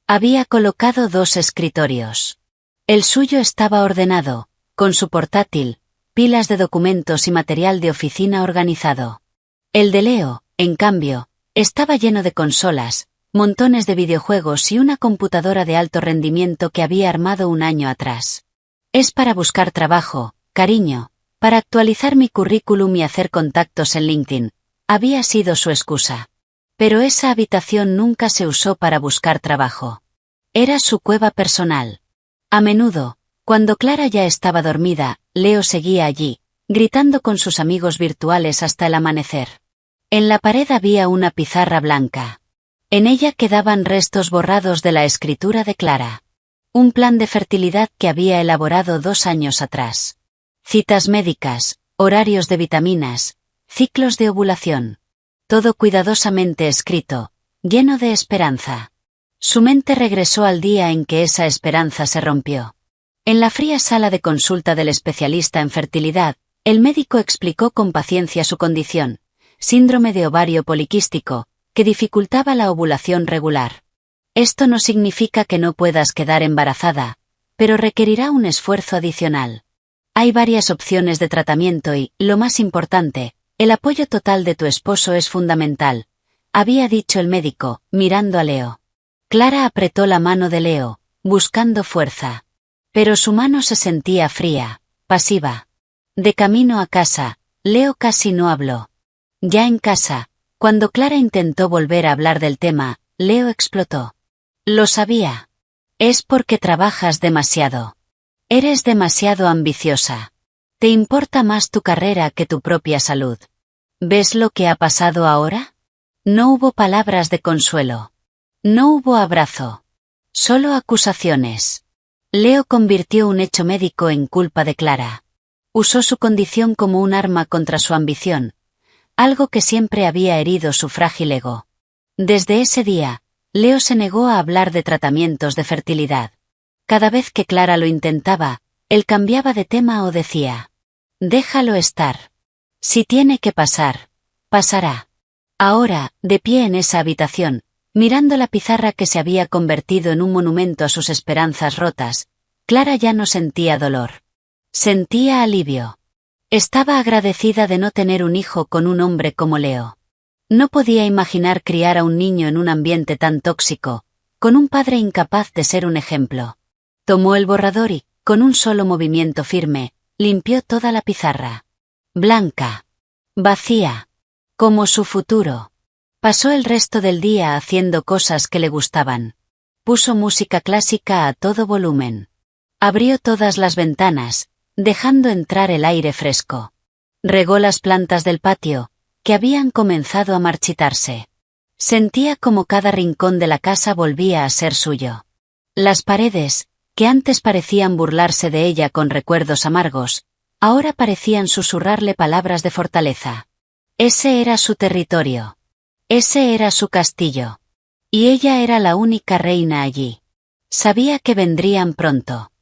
A: Había colocado 2 escritorios. El suyo estaba ordenado, con su portátil, pilas de documentos y material de oficina organizado. El de Leo, en cambio, estaba lleno de consolas, montones de videojuegos y una computadora de alto rendimiento que había armado un año atrás. Es para buscar trabajo, cariño, para actualizar mi currículum y hacer contactos en LinkedIn, había sido su excusa. Pero esa habitación nunca se usó para buscar trabajo. Era su cueva personal. A menudo, cuando Clara ya estaba dormida, Leo seguía allí, gritando con sus amigos virtuales hasta el amanecer. En la pared había una pizarra blanca. En ella quedaban restos borrados de la escritura de Clara. Un plan de fertilidad que había elaborado 2 años atrás. Citas médicas, horarios de vitaminas, ciclos de ovulación. Todo cuidadosamente escrito, lleno de esperanza. Su mente regresó al día en que esa esperanza se rompió. En la fría sala de consulta del especialista en fertilidad, el médico explicó con paciencia su condición, síndrome de ovario poliquístico, que dificultaba la ovulación regular. Esto no significa que no puedas quedar embarazada, pero requerirá un esfuerzo adicional. Hay varias opciones de tratamiento y, lo más importante, el apoyo total de tu esposo es fundamental, había dicho el médico, mirando a Leo. Clara apretó la mano de Leo, buscando fuerza. Pero su mano se sentía fría, pasiva. De camino a casa, Leo casi no habló. Ya en casa, cuando Clara intentó volver a hablar del tema, Leo explotó. Lo sabía. Es porque trabajas demasiado. Eres demasiado ambiciosa. Te importa más tu carrera que tu propia salud. ¿Ves lo que ha pasado ahora? No hubo palabras de consuelo. No hubo abrazo. Solo acusaciones. Leo convirtió un hecho médico en culpa de Clara. Usó su condición como un arma contra su ambición, algo que siempre había herido su frágil ego. Desde ese día, Leo se negó a hablar de tratamientos de fertilidad. Cada vez que Clara lo intentaba, él cambiaba de tema o decía: déjalo estar. Si tiene que pasar, pasará. Ahora, de pie en esa habitación, mirando la pizarra que se había convertido en un monumento a sus esperanzas rotas, Clara ya no sentía dolor. Sentía alivio. Estaba agradecida de no tener un hijo con un hombre como Leo. No podía imaginar criar a un niño en un ambiente tan tóxico, con un padre incapaz de ser un ejemplo. Tomó el borrador y, con un solo movimiento firme, limpió toda la pizarra. Blanca. Vacía. Como su futuro. Pasó el resto del día haciendo cosas que le gustaban. Puso música clásica a todo volumen. Abrió todas las ventanas, dejando entrar el aire fresco. Regó las plantas del patio, que habían comenzado a marchitarse. Sentía como cada rincón de la casa volvía a ser suyo. Las paredes, que antes parecían burlarse de ella con recuerdos amargos, ahora parecían susurrarle palabras de fortaleza. Ese era su territorio. Ese era su castillo. Y ella era la única reina allí. Sabía que vendrían pronto.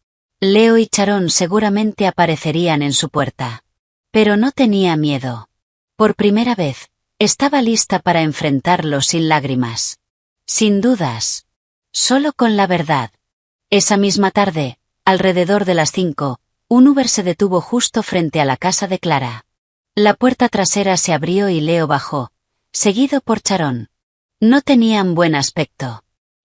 A: Leo y Sharon seguramente aparecerían en su puerta. Pero no tenía miedo. Por primera vez, estaba lista para enfrentarlo sin lágrimas. Sin dudas. Solo con la verdad. Esa misma tarde, alrededor de las 5, un Uber se detuvo justo frente a la casa de Clara. La puerta trasera se abrió y Leo bajó, seguido por Sharon. No tenían buen aspecto.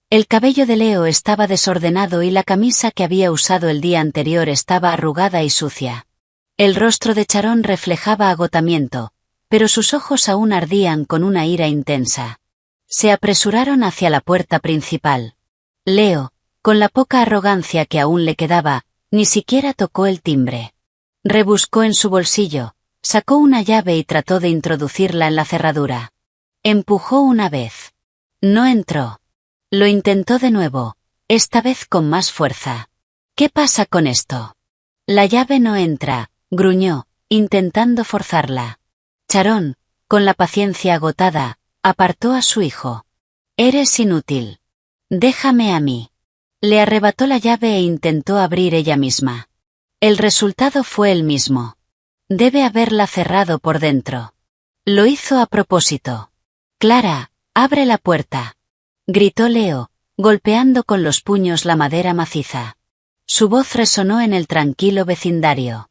A: El cabello de Leo estaba desordenado y la camisa que había usado el día anterior estaba arrugada y sucia. El rostro de Sharon reflejaba agotamiento, pero sus ojos aún ardían con una ira intensa. Se apresuraron hacia la puerta principal. Leo, con la poca arrogancia que aún le quedaba, ni siquiera tocó el timbre. Rebuscó en su bolsillo, sacó una llave y trató de introducirla en la cerradura. Empujó una vez. No entró. Lo intentó de nuevo, esta vez con más fuerza. ¿Qué pasa con esto? La llave no entra, gruñó, intentando forzarla. Sharon, con la paciencia agotada, apartó a su hijo. Eres inútil. Déjame a mí. Le arrebató la llave e intentó abrir ella misma. El resultado fue el mismo. Debe haberla cerrado por dentro. Lo hizo a propósito. Clara, abre la puerta. Gritó Leo, golpeando con los puños la madera maciza. Su voz resonó en el tranquilo vecindario.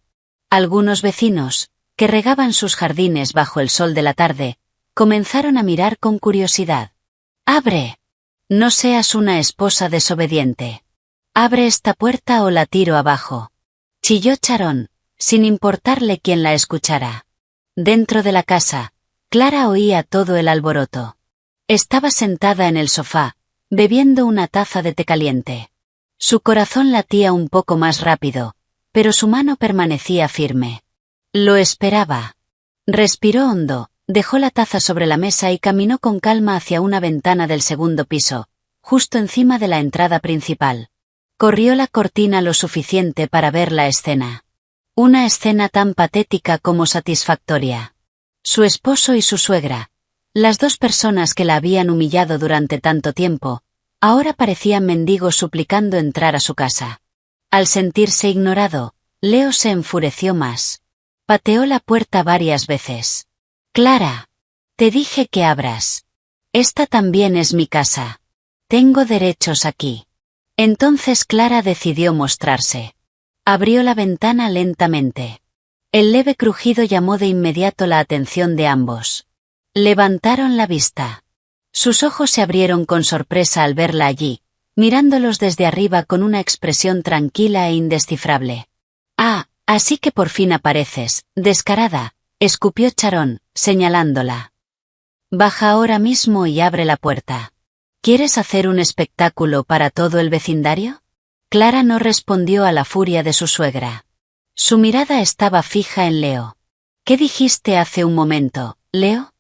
A: Algunos vecinos, que regaban sus jardines bajo el sol de la tarde, comenzaron a mirar con curiosidad. «¡Abre! No seas una esposa desobediente. Abre esta puerta o la tiro abajo», chilló Sharon, sin importarle quién la escuchara. Dentro de la casa, Clara oía todo el alboroto. Estaba sentada en el sofá, bebiendo una taza de té caliente. Su corazón latía un poco más rápido, pero su mano permanecía firme. Lo esperaba. Respiró hondo, dejó la taza sobre la mesa y caminó con calma hacia una ventana del segundo piso, justo encima de la entrada principal. Corrió la cortina lo suficiente para ver la escena. Una escena tan patética como satisfactoria. Su esposo y su suegra, las dos personas que la habían humillado durante tanto tiempo, ahora parecían mendigos suplicando entrar a su casa. Al sentirse ignorado, Leo se enfureció más. Pateó la puerta varias veces. «Clara, te dije que abras. Esta también es mi casa. Tengo derechos aquí». Entonces Clara decidió mostrarse. Abrió la ventana lentamente. El leve crujido llamó de inmediato la atención de ambos. Levantaron la vista. Sus ojos se abrieron con sorpresa al verla allí, mirándolos desde arriba con una expresión tranquila e indescifrable. «Ah, así que por fin apareces, descarada», escupió Sharon, señalándola. «Baja ahora mismo y abre la puerta. ¿Quieres hacer un espectáculo para todo el vecindario?» Clara no respondió a la furia de su suegra. Su mirada estaba fija en Leo. «¿Qué dijiste hace un momento, Leo?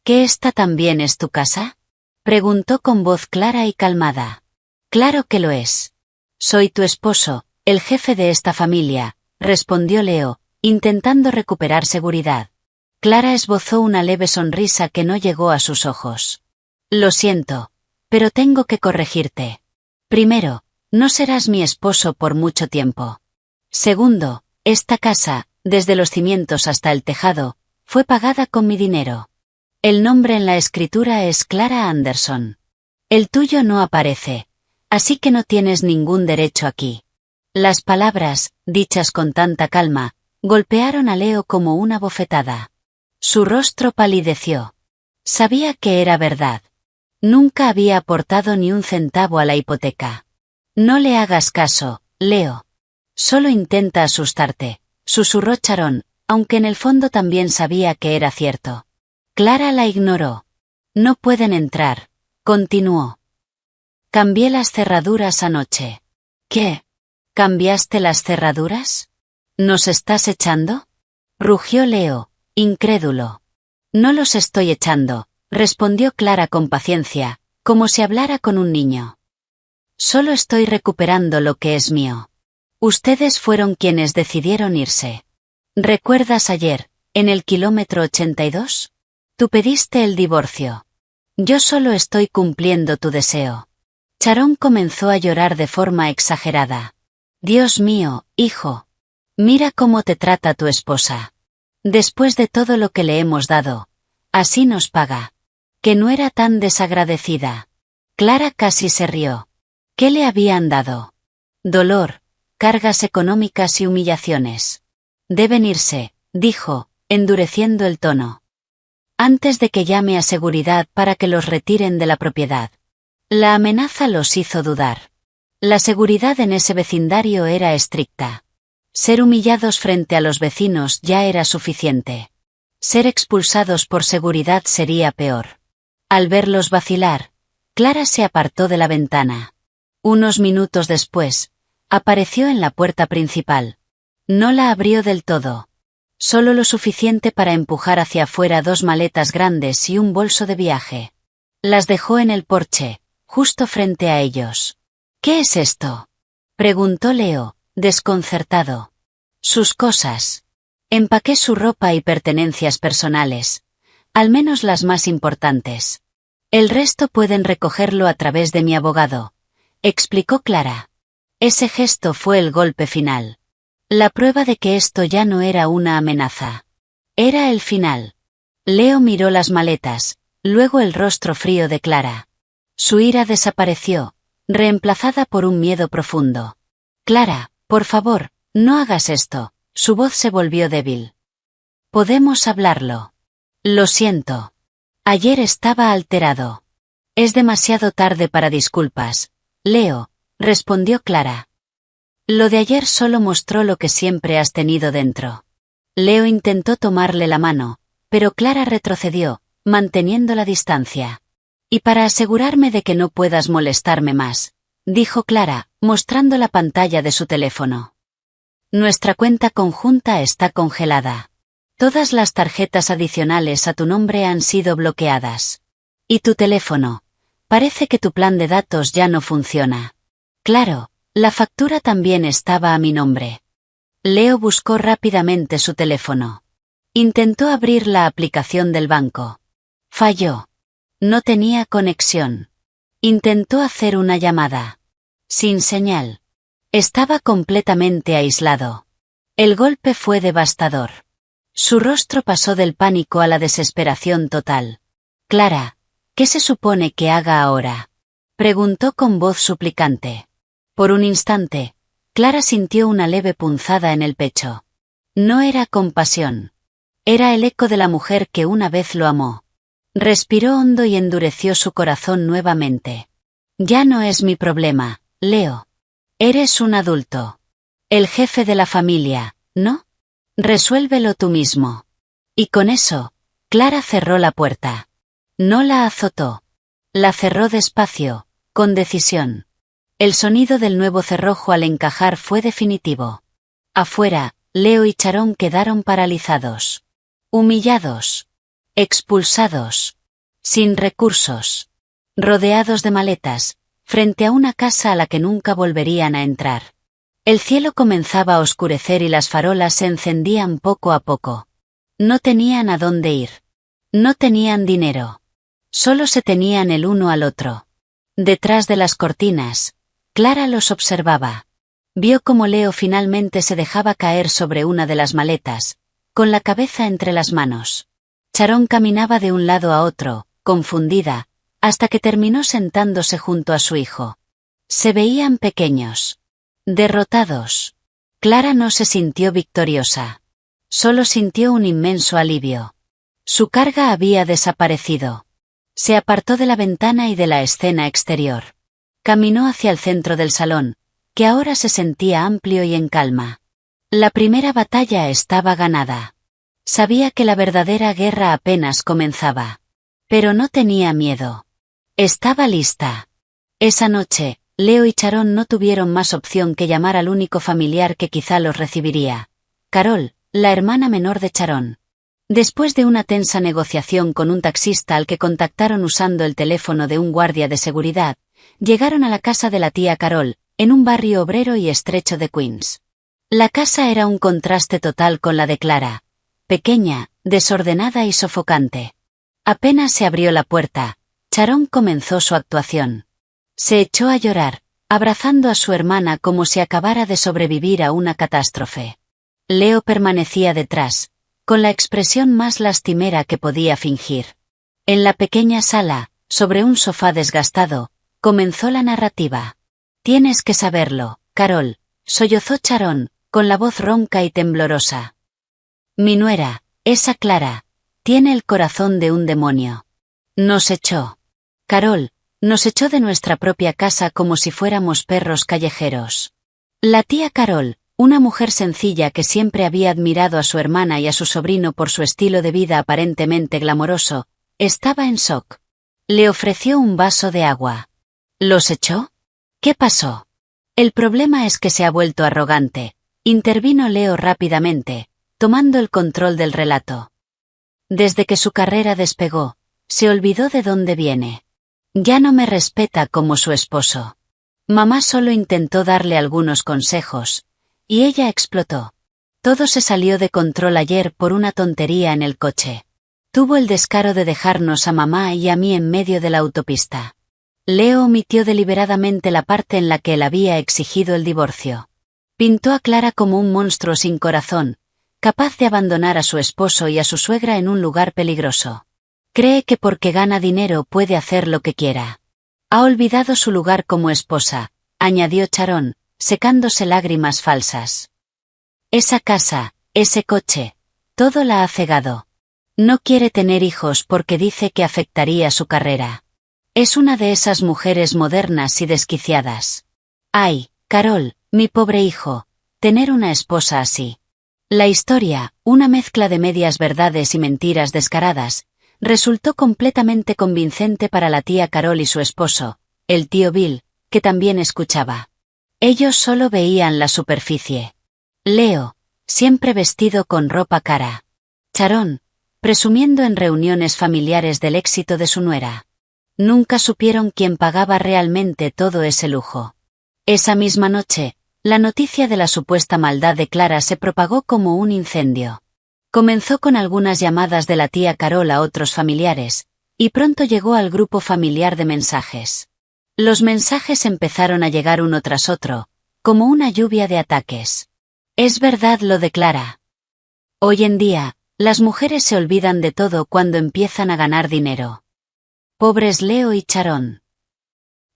A: ¿Que esta también es tu casa?», preguntó con voz clara y calmada. «Claro que lo es. Soy tu esposo, el jefe de esta familia», respondió Leo, intentando recuperar seguridad. Clara esbozó una leve sonrisa que no llegó a sus ojos. «Lo siento, pero tengo que corregirte. Primero, no serás mi esposo por mucho tiempo. Segundo, esta casa, desde los cimientos hasta el tejado, fue pagada con mi dinero. El nombre en la escritura es Clara Anderson. El tuyo no aparece, así que no tienes ningún derecho aquí». Las palabras, dichas con tanta calma, golpearon a Leo como una bofetada. Su rostro palideció. Sabía que era verdad. Nunca había aportado ni un centavo a la hipoteca. «No le hagas caso, Leo. Solo intenta asustarte», susurró Sharon, aunque en el fondo también sabía que era cierto. Clara la ignoró. «No pueden entrar», continuó. «Cambié las cerraduras anoche». «¿Qué? ¿Cambiaste las cerraduras? ¿Nos estás echando?», rugió Leo, incrédulo. «No los estoy echando», respondió Clara con paciencia, como si hablara con un niño. «Solo estoy recuperando lo que es mío. Ustedes fueron quienes decidieron irse. ¿Recuerdas ayer, en el kilómetro 82? Tú pediste el divorcio. Yo solo estoy cumpliendo tu deseo». Sharon comenzó a llorar de forma exagerada. «Dios mío, hijo. Mira cómo te trata tu esposa. Después de todo lo que le hemos dado, así nos paga. Que no era tan desagradecida». Clara casi se rió. ¿Qué le habían dado? Dolor, cargas económicas y humillaciones. «Deben irse», dijo, endureciendo el tono. «Antes de que llame a seguridad para que los retiren de la propiedad». La amenaza los hizo dudar. La seguridad en ese vecindario era estricta. Ser humillados frente a los vecinos ya era suficiente. Ser expulsados por seguridad sería peor. Al verlos vacilar, Clara se apartó de la ventana. Unos minutos después, apareció en la puerta principal. No la abrió del todo. Solo lo suficiente para empujar hacia afuera dos maletas grandes y un bolso de viaje. Las dejó en el porche, justo frente a ellos. «¿Qué es esto?», preguntó Leo, desconcertado. «Sus cosas. Empaqué su ropa y pertenencias personales, al menos las más importantes. El resto pueden recogerlo a través de mi abogado», explicó Clara. Ese gesto fue el golpe final. La prueba de que esto ya no era una amenaza. Era el final. Leo miró las maletas, luego el rostro frío de Clara. Su ira desapareció, reemplazada por un miedo profundo. «Clara, por favor, no hagas esto», Su voz se volvió débil. Podemos hablarlo. Lo siento. Ayer estaba alterado. Es demasiado tarde para disculpas, Leo, respondió Clara. Lo de ayer solo mostró lo que siempre has tenido dentro. Leo intentó tomarle la mano, pero Clara retrocedió, manteniendo la distancia. Y para asegurarme de que no puedas molestarme más, dijo Clara, mostrando la pantalla de su teléfono. Nuestra cuenta conjunta está congelada. Todas las tarjetas adicionales a tu nombre han sido bloqueadas. Y tu teléfono. Parece que tu plan de datos ya no funciona. Claro, la factura también estaba a mi nombre. Leo buscó rápidamente su teléfono. Intentó abrir la aplicación del banco. Falló. No tenía conexión. Intentó hacer una llamada. Sin señal. Estaba completamente aislado. El golpe fue devastador. Su rostro pasó del pánico a la desesperación total. Clara, ¿qué se supone que haga ahora? Preguntó con voz suplicante. Por un instante, Clara sintió una leve punzada en el pecho. No era compasión. Era el eco de la mujer que una vez lo amó. Respiró hondo y endureció su corazón nuevamente. Ya no es mi problema, Leo. Eres un adulto. El jefe de la familia, ¿no? Resuélvelo tú mismo. Y con eso, Clara cerró la puerta. No la azotó. La cerró despacio, con decisión. El sonido del nuevo cerrojo al encajar fue definitivo. Afuera, Leo y Sharon quedaron paralizados. Humillados. Expulsados. Sin recursos. Rodeados de maletas, frente a una casa a la que nunca volverían a entrar. El cielo comenzaba a oscurecer y las farolas se encendían poco a poco. No tenían a dónde ir. No tenían dinero. Solo se tenían el uno al otro. Detrás de las cortinas, Clara los observaba. Vio cómo Leo finalmente se dejaba caer sobre una de las maletas, con la cabeza entre las manos. Sharon caminaba de un lado a otro, confundida, hasta que terminó sentándose junto a su hijo. Se veían pequeños. Derrotados. Clara no se sintió victoriosa. Solo sintió un inmenso alivio. Su carga había desaparecido. Se apartó de la ventana y de la escena exterior. Caminó hacia el centro del salón, que ahora se sentía amplio y en calma. La primera batalla estaba ganada. Sabía que la verdadera guerra apenas comenzaba. Pero no tenía miedo. Estaba lista. Esa noche, Leo y Sharon no tuvieron más opción que llamar al único familiar que quizá los recibiría. Carol, la hermana menor de Sharon. Después de una tensa negociación con un taxista al que contactaron usando el teléfono de un guardia de seguridad, llegaron a la casa de la tía Carol, en un barrio obrero y estrecho de Queens. La casa era un contraste total con la de Clara. Pequeña, desordenada y sofocante. Apenas se abrió la puerta, Sharon comenzó su actuación. Se echó a llorar, abrazando a su hermana como si acabara de sobrevivir a una catástrofe. Leo permanecía detrás, con la expresión más lastimera que podía fingir. En la pequeña sala, sobre un sofá desgastado, comenzó la narrativa. Tienes que saberlo, Carol, sollozó Sharon, con la voz ronca y temblorosa. Mi nuera, esa Clara, tiene el corazón de un demonio. Nos echó. Carol, nos echó de nuestra propia casa como si fuéramos perros callejeros. La tía Carol, una mujer sencilla que siempre había admirado a su hermana y a su sobrino por su estilo de vida aparentemente glamoroso, estaba en shock. Le ofreció un vaso de agua. ¿Los echó? ¿Qué pasó? El problema es que se ha vuelto arrogante, intervino Leo rápidamente, tomando el control del relato. Desde que su carrera despegó, se olvidó de dónde viene. Ya no me respeta como su esposo. Mamá solo intentó darle algunos consejos, y ella explotó. Todo se salió de control ayer por una tontería en el coche. Tuvo el descaro de dejarnos a mamá y a mí en medio de la autopista. Leo omitió deliberadamente la parte en la que él había exigido el divorcio. Pintó a Clara como un monstruo sin corazón, capaz de abandonar a su esposo y a su suegra en un lugar peligroso. Cree que porque gana dinero puede hacer lo que quiera. Ha olvidado su lugar como esposa, añadió Sharon, secándose lágrimas falsas. Esa casa, ese coche, todo la ha cegado. No quiere tener hijos porque dice que afectaría su carrera. Es una de esas mujeres modernas y desquiciadas. Ay, Carol, mi pobre hijo, tener una esposa así. La historia, una mezcla de medias verdades y mentiras descaradas, resultó completamente convincente para la tía Carol y su esposo, el tío Bill, que también escuchaba. Ellos solo veían la superficie. Leo, siempre vestido con ropa cara. Sharon, presumiendo en reuniones familiares del éxito de su nuera. Nunca supieron quién pagaba realmente todo ese lujo. Esa misma noche, la noticia de la supuesta maldad de Clara se propagó como un incendio. Comenzó con algunas llamadas de la tía Carol a otros familiares, y pronto llegó al grupo familiar de mensajes. Los mensajes empezaron a llegar uno tras otro, como una lluvia de ataques. Es verdad lo de Clara. Hoy en día, las mujeres se olvidan de todo cuando empiezan a ganar dinero. Pobres Leo y Sharon.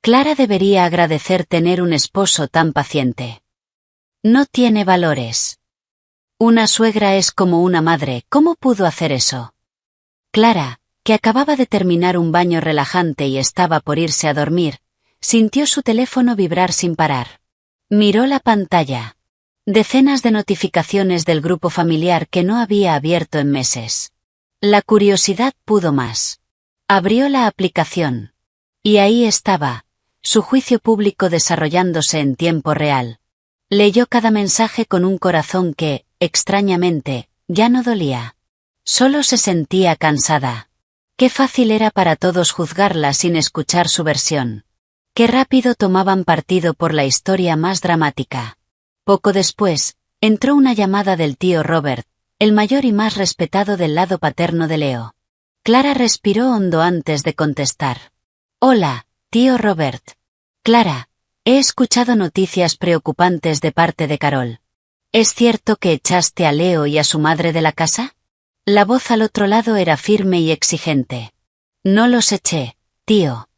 A: Clara debería agradecer tener un esposo tan paciente. No tiene valores. Una suegra es como una madre, ¿cómo pudo hacer eso? Clara, que acababa de terminar un baño relajante y estaba por irse a dormir, sintió su teléfono vibrar sin parar. Miró la pantalla. Decenas de notificaciones del grupo familiar que no había abierto en meses. La curiosidad pudo más. Abrió la aplicación. Y ahí estaba, su juicio público desarrollándose en tiempo real. Leyó cada mensaje con un corazón que, extrañamente, ya no dolía. Solo se sentía cansada. Qué fácil era para todos juzgarla sin escuchar su versión. Qué rápido tomaban partido por la historia más dramática. Poco después, entró una llamada del tío Robert, el mayor y más respetado del lado paterno de Leo. Clara respiró hondo antes de contestar. Hola, tío Robert. Clara, he escuchado noticias preocupantes de parte de Carol. ¿Es cierto que echaste a Leo y a su madre de la casa? La voz al otro lado era firme y exigente. No los eché, tío.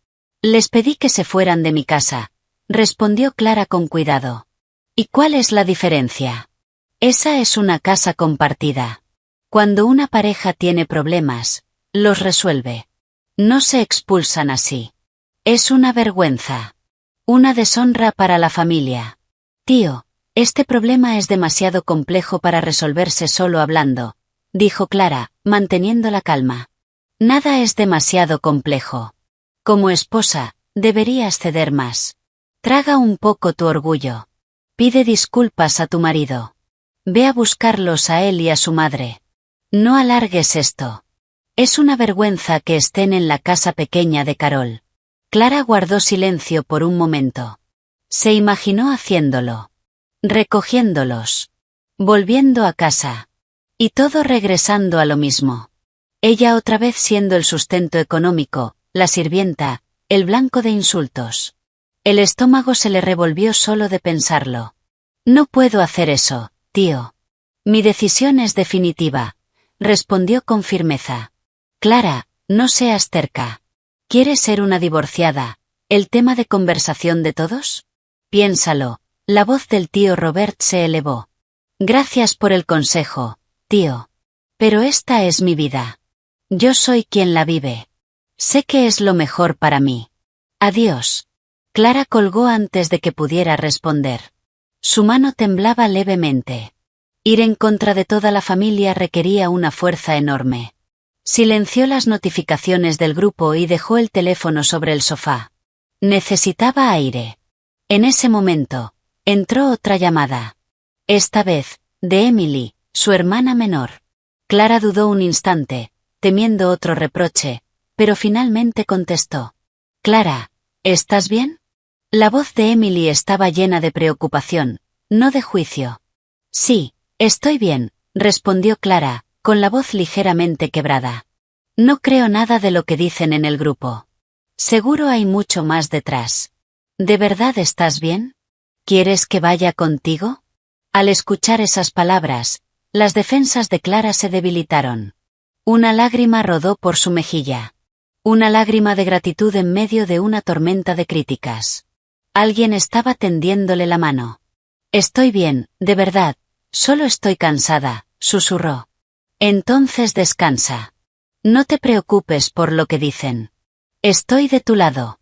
A: Les pedí que se fueran de mi casa, respondió Clara con cuidado. ¿Y cuál es la diferencia? Esa es una casa compartida. Cuando una pareja tiene problemas, los resuelve. No se expulsan así. Es una vergüenza. Una deshonra para la familia. Tío, este problema es demasiado complejo para resolverse solo hablando, dijo Clara, manteniendo la calma. Nada es demasiado complejo. Como esposa, deberías ceder más. Traga un poco tu orgullo. Pide disculpas a tu marido. Ve a buscarlos a él y a su madre. No alargues esto. Es una vergüenza que estén en la casa pequeña de Carol. Clara guardó silencio por un momento. Se imaginó haciéndolo. Recogiéndolos. Volviendo a casa. Y todo regresando a lo mismo. Ella otra vez siendo el sustento económico, la sirvienta, el blanco de insultos. El estómago se le revolvió solo de pensarlo. No puedo hacer eso, tío. Mi decisión es definitiva, respondió con firmeza. Clara, no seas terca. ¿Quieres ser una divorciada, el tema de conversación de todos? Piénsalo, la voz del tío Robert se elevó. Gracias por el consejo, tío. Pero esta es mi vida. Yo soy quien la vive. Sé que es lo mejor para mí. Adiós. Clara colgó antes de que pudiera responder. Su mano temblaba levemente. Ir en contra de toda la familia requería una fuerza enorme. Silenció las notificaciones del grupo y dejó el teléfono sobre el sofá. Necesitaba aire. En ese momento, entró otra llamada. Esta vez, de Emily, su hermana menor. Clara dudó un instante, temiendo otro reproche, pero finalmente contestó. Clara, ¿estás bien? La voz de Emily estaba llena de preocupación, no de juicio. Sí, estoy bien, respondió Clara, con la voz ligeramente quebrada. No creo nada de lo que dicen en el grupo. Seguro hay mucho más detrás. ¿De verdad estás bien? ¿Quieres que vaya contigo? Al escuchar esas palabras, las defensas de Clara se debilitaron. Una lágrima rodó por su mejilla. Una lágrima de gratitud en medio de una tormenta de críticas. Alguien estaba tendiéndole la mano. Estoy bien, de verdad, Solo estoy cansada, susurró. Entonces descansa. No te preocupes por lo que dicen. Estoy de tu lado.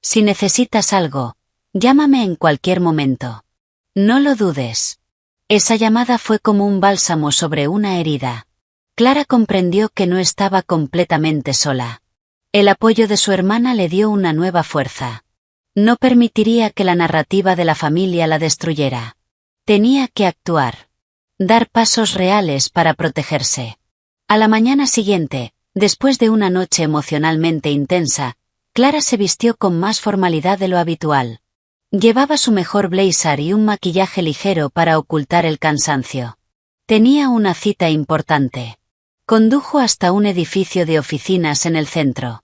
A: Si necesitas algo, llámame en cualquier momento. No lo dudes. Esa llamada fue como un bálsamo sobre una herida. Clara comprendió que no estaba completamente sola. El apoyo de su hermana le dio una nueva fuerza. No permitiría que la narrativa de la familia la destruyera. Tenía que actuar. Dar pasos reales para protegerse. A la mañana siguiente, después de una noche emocionalmente intensa, Clara se vistió con más formalidad de lo habitual. Llevaba su mejor blazer y un maquillaje ligero para ocultar el cansancio. Tenía una cita importante. Condujo hasta un edificio de oficinas en el centro.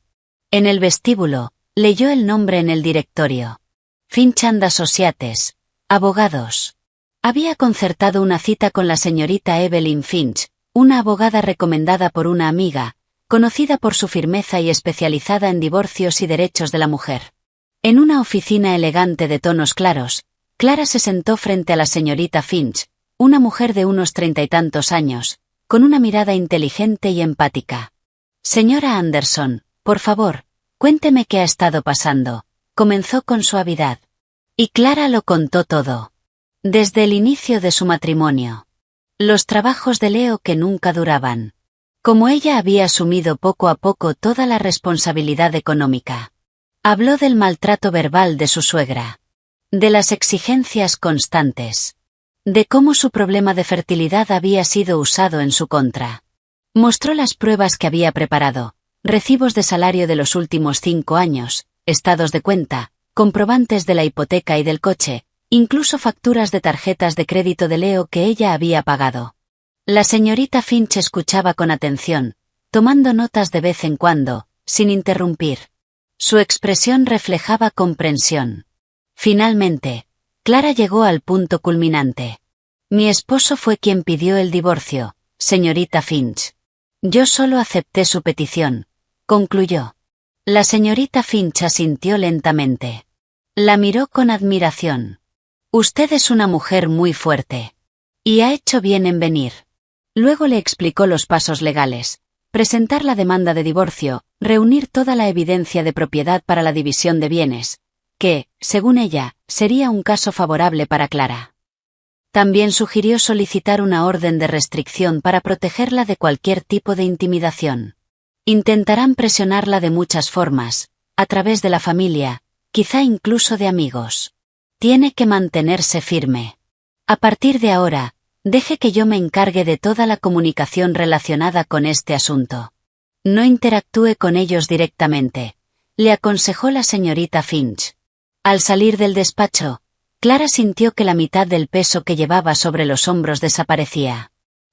A: En el vestíbulo, leyó el nombre en el directorio. Finch and Associates, abogados. Había concertado una cita con la señorita Evelyn Finch, una abogada recomendada por una amiga, conocida por su firmeza y especializada en divorcios y derechos de la mujer. En una oficina elegante de tonos claros, Clara se sentó frente a la señorita Finch, una mujer de unos 30 y tantos años, con una mirada inteligente y empática. Señora Anderson, por favor, cuénteme qué ha estado pasando, comenzó con suavidad. Y Clara lo contó todo. Desde el inicio de su matrimonio. Los trabajos de Leo que nunca duraban. Como ella había asumido poco a poco toda la responsabilidad económica. Habló del maltrato verbal de su suegra. De las exigencias constantes. De cómo su problema de fertilidad había sido usado en su contra. Mostró las pruebas que había preparado, recibos de salario de los últimos 5 años, estados de cuenta, comprobantes de la hipoteca y del coche, incluso facturas de tarjetas de crédito de Leo que ella había pagado. La señorita Finch escuchaba con atención, tomando notas de vez en cuando, sin interrumpir. Su expresión reflejaba comprensión. Finalmente, Clara llegó al punto culminante. Mi esposo fue quien pidió el divorcio, señorita Finch. Yo solo acepté su petición, concluyó. La señorita Finch asintió lentamente. La miró con admiración. Usted es una mujer muy fuerte. Y ha hecho bien en venir. Luego le explicó los pasos legales. Presentar la demanda de divorcio, reunir toda la evidencia de propiedad para la división de bienes, que, según ella, sería un caso favorable para Clara. También sugirió solicitar una orden de restricción para protegerla de cualquier tipo de intimidación. Intentarán presionarla de muchas formas, a través de la familia, quizá incluso de amigos. Tiene que mantenerse firme. A partir de ahora, deje que yo me encargue de toda la comunicación relacionada con este asunto. No interactúe con ellos directamente, le aconsejó la señorita Finch. Al salir del despacho, Clara sintió que la mitad del peso que llevaba sobre los hombros desaparecía.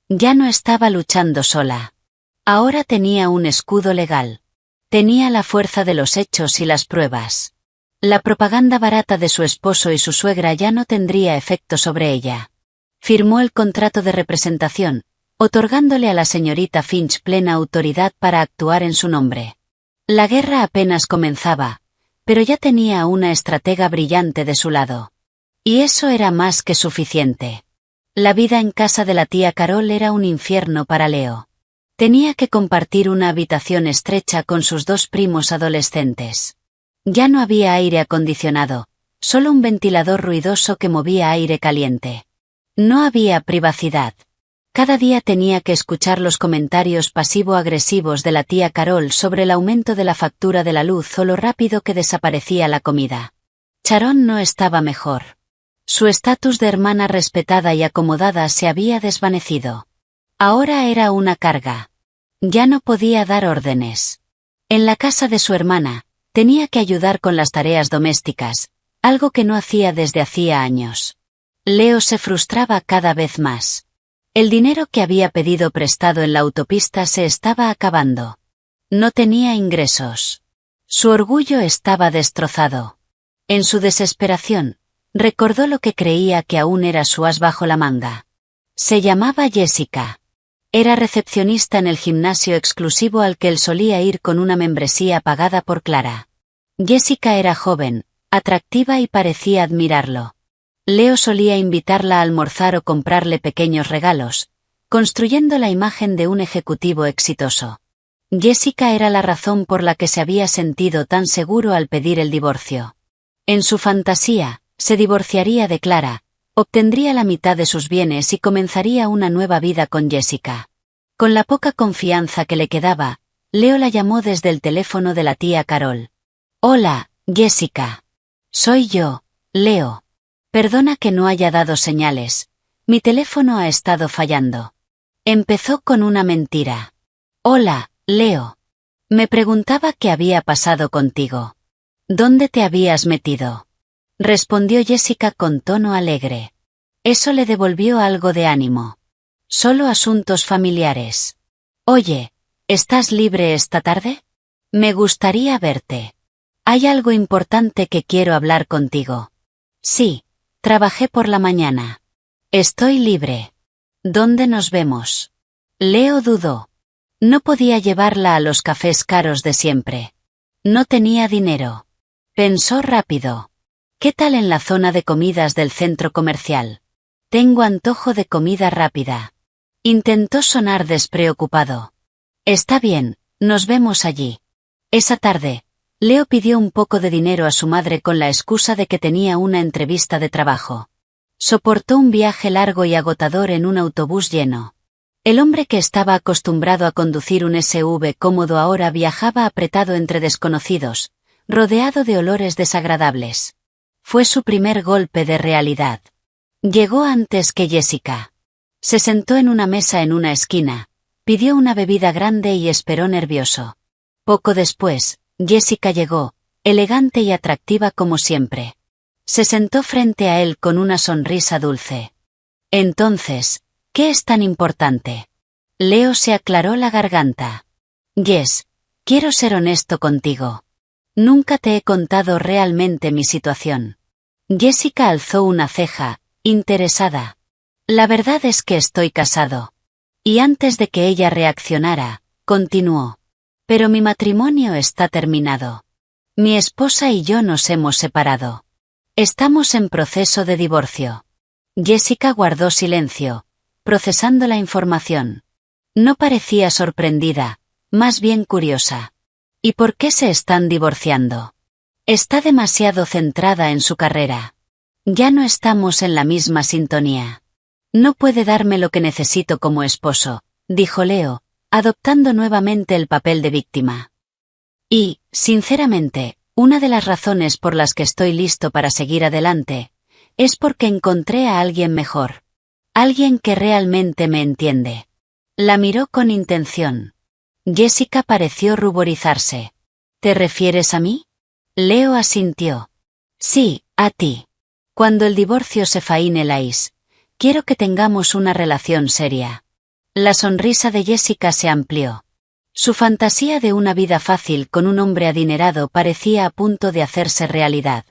A: Ya no estaba luchando sola. Ahora tenía un escudo legal. Tenía la fuerza de los hechos y las pruebas. La propaganda barata de su esposo y su suegra ya no tendría efecto sobre ella. Firmó el contrato de representación, otorgándole a la señorita Finch plena autoridad para actuar en su nombre. La guerra apenas comenzaba, pero ya tenía a una estratega brillante de su lado. Y eso era más que suficiente. La vida en casa de la tía Carol era un infierno para Leo. Tenía que compartir una habitación estrecha con sus 2 primos adolescentes. Ya no había aire acondicionado, solo un ventilador ruidoso que movía aire caliente. No había privacidad. Cada día tenía que escuchar los comentarios pasivo-agresivos de la tía Carol sobre el aumento de la factura de la luz o lo rápido que desaparecía la comida. Sharon no estaba mejor. Su estatus de hermana respetada y acomodada se había desvanecido. Ahora era una carga. Ya no podía dar órdenes. En la casa de su hermana, tenía que ayudar con las tareas domésticas, algo que no hacía desde hacía años. Leo se frustraba cada vez más. El dinero que había pedido prestado en la autopista se estaba acabando. No tenía ingresos. Su orgullo estaba destrozado. En su desesperación, recordó lo que creía que aún era su as bajo la manga. Se llamaba Jessica. Era recepcionista en el gimnasio exclusivo al que él solía ir con una membresía pagada por Clara. Jessica era joven, atractiva y parecía admirarlo. Leo solía invitarla a almorzar o comprarle pequeños regalos, construyendo la imagen de un ejecutivo exitoso. Jessica era la razón por la que se había sentido tan seguro al pedir el divorcio. En su fantasía, se divorciaría de Clara, obtendría la mitad de sus bienes y comenzaría una nueva vida con Jessica. Con la poca confianza que le quedaba, Leo la llamó desde el teléfono de la tía Carol. «Hola, Jessica. Soy yo, Leo. Perdona que no haya dado señales. Mi teléfono ha estado fallando». Empezó con una mentira. «Hola, Leo. Me preguntaba qué había pasado contigo. ¿Dónde te habías metido?», respondió Jessica con tono alegre. Eso le devolvió algo de ánimo. «Solo asuntos familiares. Oye, ¿estás libre esta tarde? Me gustaría verte. Hay algo importante que quiero hablar contigo». «Sí, trabajé por la mañana. Estoy libre. ¿Dónde nos vemos?». Leo dudó. No podía llevarla a los cafés caros de siempre. No tenía dinero. Pensó rápido. «¿Qué tal en la zona de comidas del centro comercial? Tengo antojo de comida rápida». Intentó sonar despreocupado. «Está bien, nos vemos allí». Esa tarde, Leo pidió un poco de dinero a su madre con la excusa de que tenía una entrevista de trabajo. Soportó un viaje largo y agotador en un autobús lleno. El hombre que estaba acostumbrado a conducir un SUV cómodo ahora viajaba apretado entre desconocidos, rodeado de olores desagradables. Fue su primer golpe de realidad. Llegó antes que Jessica. Se sentó en una mesa en una esquina, pidió una bebida grande y esperó nervioso. Poco después, Jessica llegó, elegante y atractiva como siempre. Se sentó frente a él con una sonrisa dulce. «Entonces, ¿qué es tan importante?». Leo se aclaró la garganta. «Jess, quiero ser honesto contigo. Nunca te he contado realmente mi situación». Jessica alzó una ceja, interesada. «La verdad es que estoy casado». Y antes de que ella reaccionara, continuó. «Pero mi matrimonio está terminado. Mi esposa y yo nos hemos separado. Estamos en proceso de divorcio». Jessica guardó silencio, procesando la información. No parecía sorprendida, más bien curiosa. «¿Y por qué se están divorciando?». «Está demasiado centrada en su carrera. Ya no estamos en la misma sintonía. No puede darme lo que necesito como esposo», dijo Leo, adoptando nuevamente el papel de víctima. «Y, sinceramente, una de las razones por las que estoy listo para seguir adelante, es porque encontré a alguien mejor. Alguien que realmente me entiende». La miró con intención. Jessica pareció ruborizarse. «¿Te refieres a mí?». Leo asintió. «Sí, a ti. Cuando el divorcio se finalice, quiero que tengamos una relación seria». La sonrisa de Jessica se amplió. Su fantasía de una vida fácil con un hombre adinerado parecía a punto de hacerse realidad.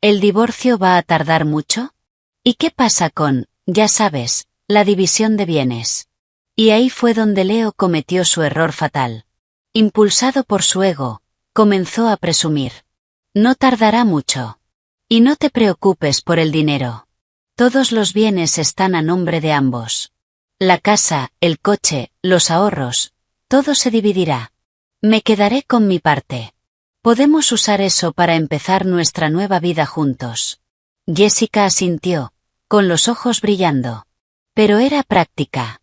A: ¿El divorcio va a tardar mucho? ¿Y qué pasa con, ya sabes, la división de bienes? Y ahí fue donde Leo cometió su error fatal. Impulsado por su ego, comenzó a presumir. «No tardará mucho. Y no te preocupes por el dinero. Todos los bienes están a nombre de ambos. La casa, el coche, los ahorros, todo se dividirá. Me quedaré con mi parte. Podemos usar eso para empezar nuestra nueva vida juntos». Jessica asintió, con los ojos brillando. Pero era práctica.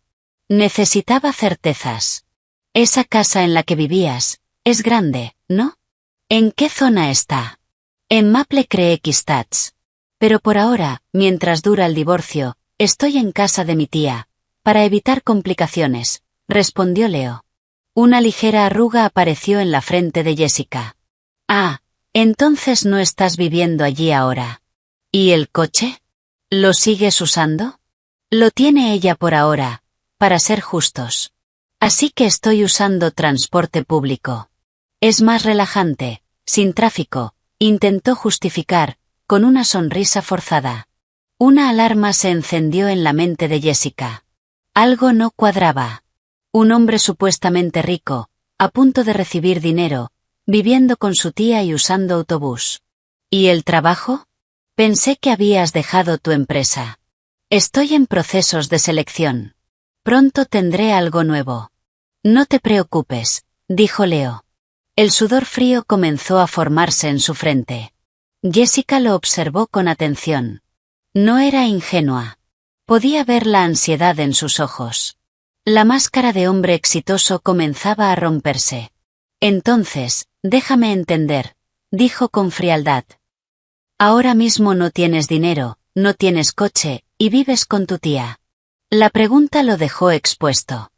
A: Necesitaba certezas. «Esa casa en la que vivías, es grande, ¿no? ¿En qué zona está?». «En Maple Creek Estates. Pero por ahora, mientras dura el divorcio, estoy en casa de mi tía, para evitar complicaciones», respondió Leo. Una ligera arruga apareció en la frente de Jessica. «Ah, entonces no estás viviendo allí ahora. ¿Y el coche? ¿Lo sigues usando?». «Lo tiene ella por ahora, para ser justos. Así que estoy usando transporte público. Es más relajante, sin tráfico», intentó justificar, con una sonrisa forzada. Una alarma se encendió en la mente de Jessica. Algo no cuadraba. Un hombre supuestamente rico, a punto de recibir dinero, viviendo con su tía y usando autobús. ¿Y el trabajo? Pensé que habías dejado tu empresa. Estoy en procesos de selección. Pronto tendré algo nuevo. No te preocupes, dijo Leo. El sudor frío comenzó a formarse en su frente. Jessica lo observó con atención. No era ingenua. Podía ver la ansiedad en sus ojos. La máscara de hombre exitoso comenzaba a romperse. Entonces, déjame entender, dijo con frialdad. Ahora mismo no tienes dinero, no tienes coche, y vives con tu tía. La pregunta lo dejó expuesto.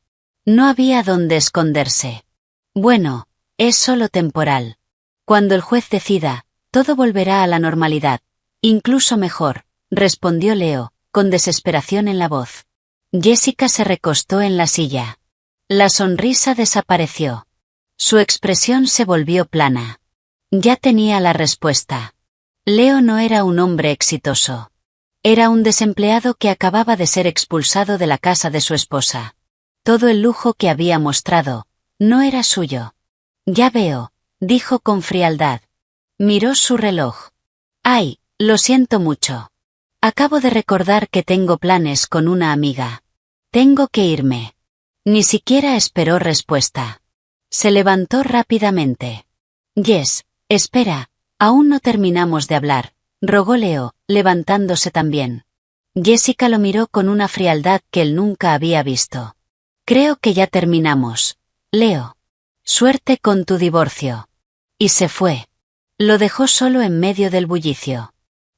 A: No había dónde esconderse. Bueno, es solo temporal. Cuando el juez decida, todo volverá a la normalidad. Incluso mejor, respondió Leo, con desesperación en la voz. Jessica se recostó en la silla. La sonrisa desapareció. Su expresión se volvió plana. Ya tenía la respuesta. Leo no era un hombre exitoso. Era un desempleado que acababa de ser expulsado de la casa de su esposa. Todo el lujo que había mostrado, no era suyo. Ya veo, dijo con frialdad. Miró su reloj. Ay, lo siento mucho. Acabo de recordar que tengo planes con una amiga. Tengo que irme. Ni siquiera esperó respuesta. Se levantó rápidamente. Jess, espera, aún no terminamos de hablar, rogó Leo, levantándose también. Jessica lo miró con una frialdad que él nunca había visto. Creo que ya terminamos, Leo. Suerte con tu divorcio. Y se fue. Lo dejó solo en medio del bullicio.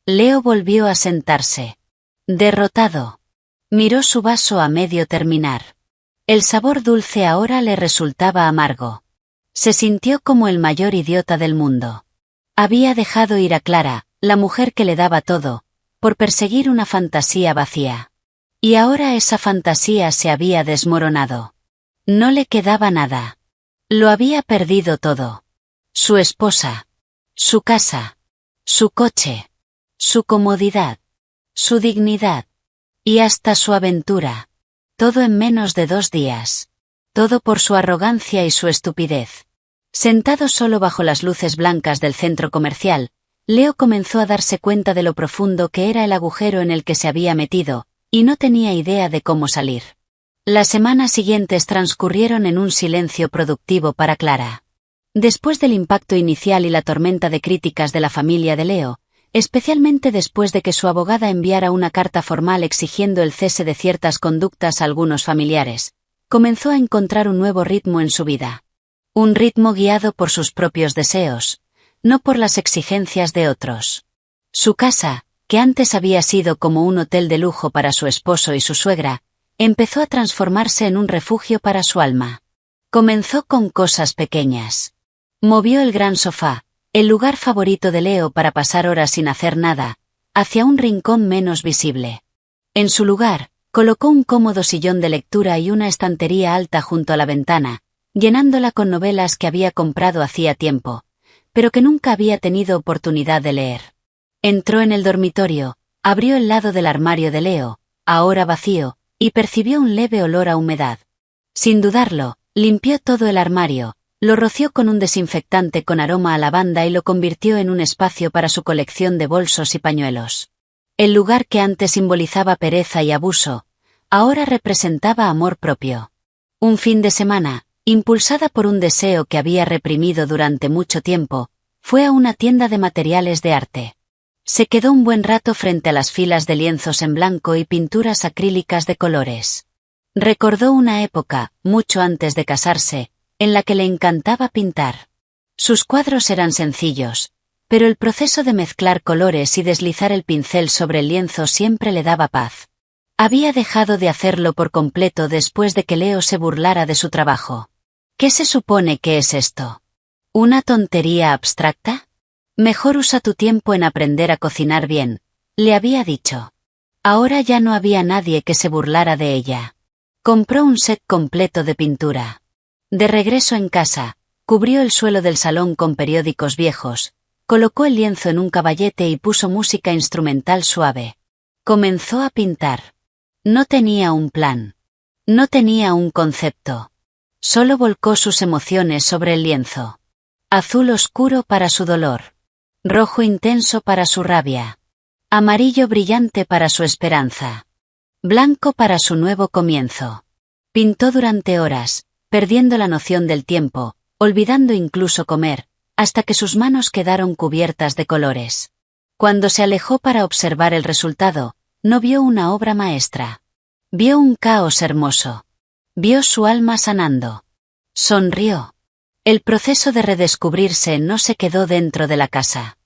A: Leo volvió a sentarse. Derrotado. Miró su vaso a medio terminar. El sabor dulce ahora le resultaba amargo. Se sintió como el mayor idiota del mundo. Había dejado ir a Clara, la mujer que le daba todo, por perseguir una fantasía vacía. Y ahora esa fantasía se había desmoronado. No le quedaba nada. Lo había perdido todo. Su esposa. Su casa. Su coche. Su comodidad. Su dignidad. Y hasta su aventura. Todo en menos de 2 días. Todo por su arrogancia y su estupidez. Sentado solo bajo las luces blancas del centro comercial, Leo comenzó a darse cuenta de lo profundo que era el agujero en el que se había metido, y no tenía idea de cómo salir. Las semanas siguientes transcurrieron en un silencio productivo para Clara. Después del impacto inicial y la tormenta de críticas de la familia de Leo, especialmente después de que su abogada enviara una carta formal exigiendo el cese de ciertas conductas a algunos familiares, comenzó a encontrar un nuevo ritmo en su vida. Un ritmo guiado por sus propios deseos, no por las exigencias de otros. Su casa, que antes había sido como un hotel de lujo para su esposo y su suegra, empezó a transformarse en un refugio para su alma. Comenzó con cosas pequeñas. Movió el gran sofá, el lugar favorito de Leo para pasar horas sin hacer nada, hacia un rincón menos visible. En su lugar, colocó un cómodo sillón de lectura y una estantería alta junto a la ventana, llenándola con novelas que había comprado hacía tiempo, pero que nunca había tenido oportunidad de leer. Entró en el dormitorio, abrió el lado del armario de Leo, ahora vacío, y percibió un leve olor a humedad. Sin dudarlo, limpió todo el armario, lo roció con un desinfectante con aroma a lavanda y lo convirtió en un espacio para su colección de bolsos y pañuelos. El lugar que antes simbolizaba pereza y abuso, ahora representaba amor propio. Un fin de semana, impulsada por un deseo que había reprimido durante mucho tiempo, fue a una tienda de materiales de arte. Se quedó un buen rato frente a las filas de lienzos en blanco y pinturas acrílicas de colores. Recordó una época, mucho antes de casarse, en la que le encantaba pintar. Sus cuadros eran sencillos, pero el proceso de mezclar colores y deslizar el pincel sobre el lienzo siempre le daba paz. Había dejado de hacerlo por completo después de que Leo se burlara de su trabajo. ¿Qué se supone que es esto? ¿Una tontería abstracta? Mejor usa tu tiempo en aprender a cocinar bien, le había dicho. Ahora ya no había nadie que se burlara de ella. Compró un set completo de pintura. De regreso en casa, cubrió el suelo del salón con periódicos viejos, colocó el lienzo en un caballete y puso música instrumental suave. Comenzó a pintar. No tenía un plan. No tenía un concepto. Solo volcó sus emociones sobre el lienzo. Azul oscuro para su dolor. Rojo intenso para su rabia. Amarillo brillante para su esperanza. Blanco para su nuevo comienzo. Pintó durante horas, perdiendo la noción del tiempo, olvidando incluso comer, hasta que sus manos quedaron cubiertas de colores. Cuando se alejó para observar el resultado, no vio una obra maestra. Vio un caos hermoso. Vio su alma sanando. Sonrió. El proceso de redescubrirse no se quedó dentro de la casa.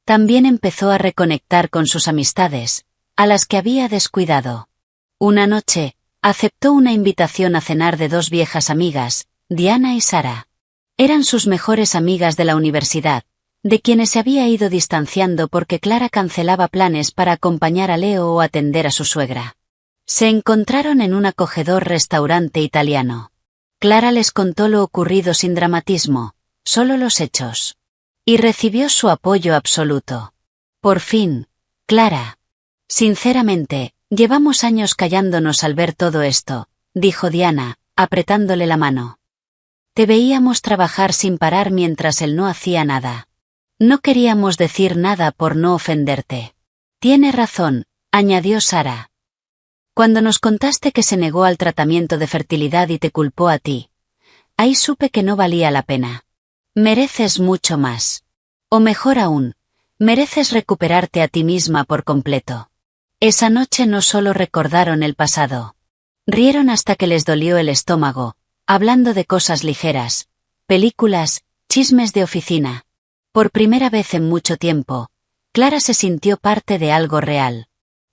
A: También empezó a reconectar con sus amistades, a las que había descuidado. Una noche, aceptó una invitación a cenar de dos viejas amigas, Diana y Sara. Eran sus mejores amigas de la universidad, de quienes se había ido distanciando porque Clara cancelaba planes para acompañar a Leo o atender a su suegra. Se encontraron en un acogedor restaurante italiano. Clara les contó lo ocurrido sin dramatismo, solo los hechos. Y recibió su apoyo absoluto. Por fin, Clara. Sinceramente, llevamos años callándonos al ver todo esto, dijo Diana, apretándole la mano. Te veíamos trabajar sin parar mientras él no hacía nada. No queríamos decir nada por no ofenderte. Tiene razón, añadió Sara. Cuando nos contaste que se negó al tratamiento de fertilidad y te culpó a ti, ahí supe que no valía la pena. Mereces mucho más. O mejor aún, mereces recuperarte a ti misma por completo. Esa noche no solo recordaron el pasado. Rieron hasta que les dolió el estómago, hablando de cosas ligeras, películas, chismes de oficina. Por primera vez en mucho tiempo, Clara se sintió parte de algo real.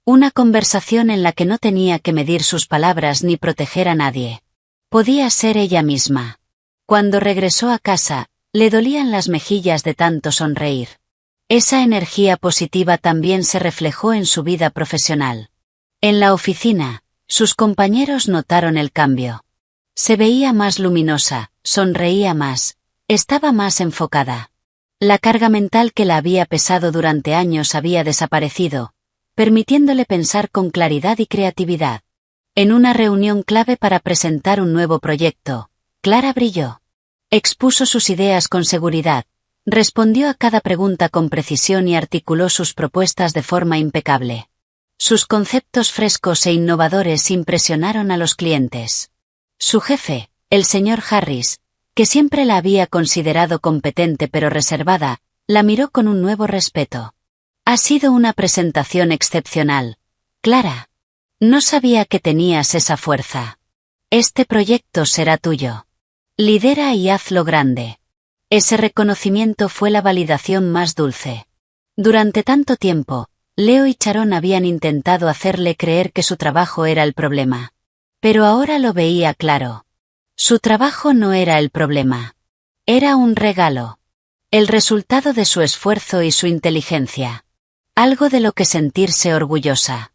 A: Una conversación en la que no tenía que medir sus palabras ni proteger a nadie. Podía ser ella misma. Cuando regresó a casa, le dolían las mejillas de tanto sonreír. Esa energía positiva también se reflejó en su vida profesional. En la oficina, sus compañeros notaron el cambio. Se veía más luminosa, sonreía más, estaba más enfocada. La carga mental que la había pesado durante años había desaparecido, permitiéndole pensar con claridad y creatividad. En una reunión clave para presentar un nuevo proyecto, Clara brilló. Expuso sus ideas con seguridad, respondió a cada pregunta con precisión y articuló sus propuestas de forma impecable. Sus conceptos frescos e innovadores impresionaron a los clientes. Su jefe, el señor Harris, que siempre la había considerado competente pero reservada, la miró con un nuevo respeto. Ha sido una presentación excepcional, Clara. No sabía que tenías esa fuerza. Este proyecto será tuyo. Lidera y hazlo grande. Ese reconocimiento fue la validación más dulce. Durante tanto tiempo, Leo y Sharon habían intentado hacerle creer que su trabajo era el problema. Pero ahora lo veía claro. Su trabajo no era el problema. Era un regalo. El resultado de su esfuerzo y su inteligencia. Algo de lo que sentirse orgullosa.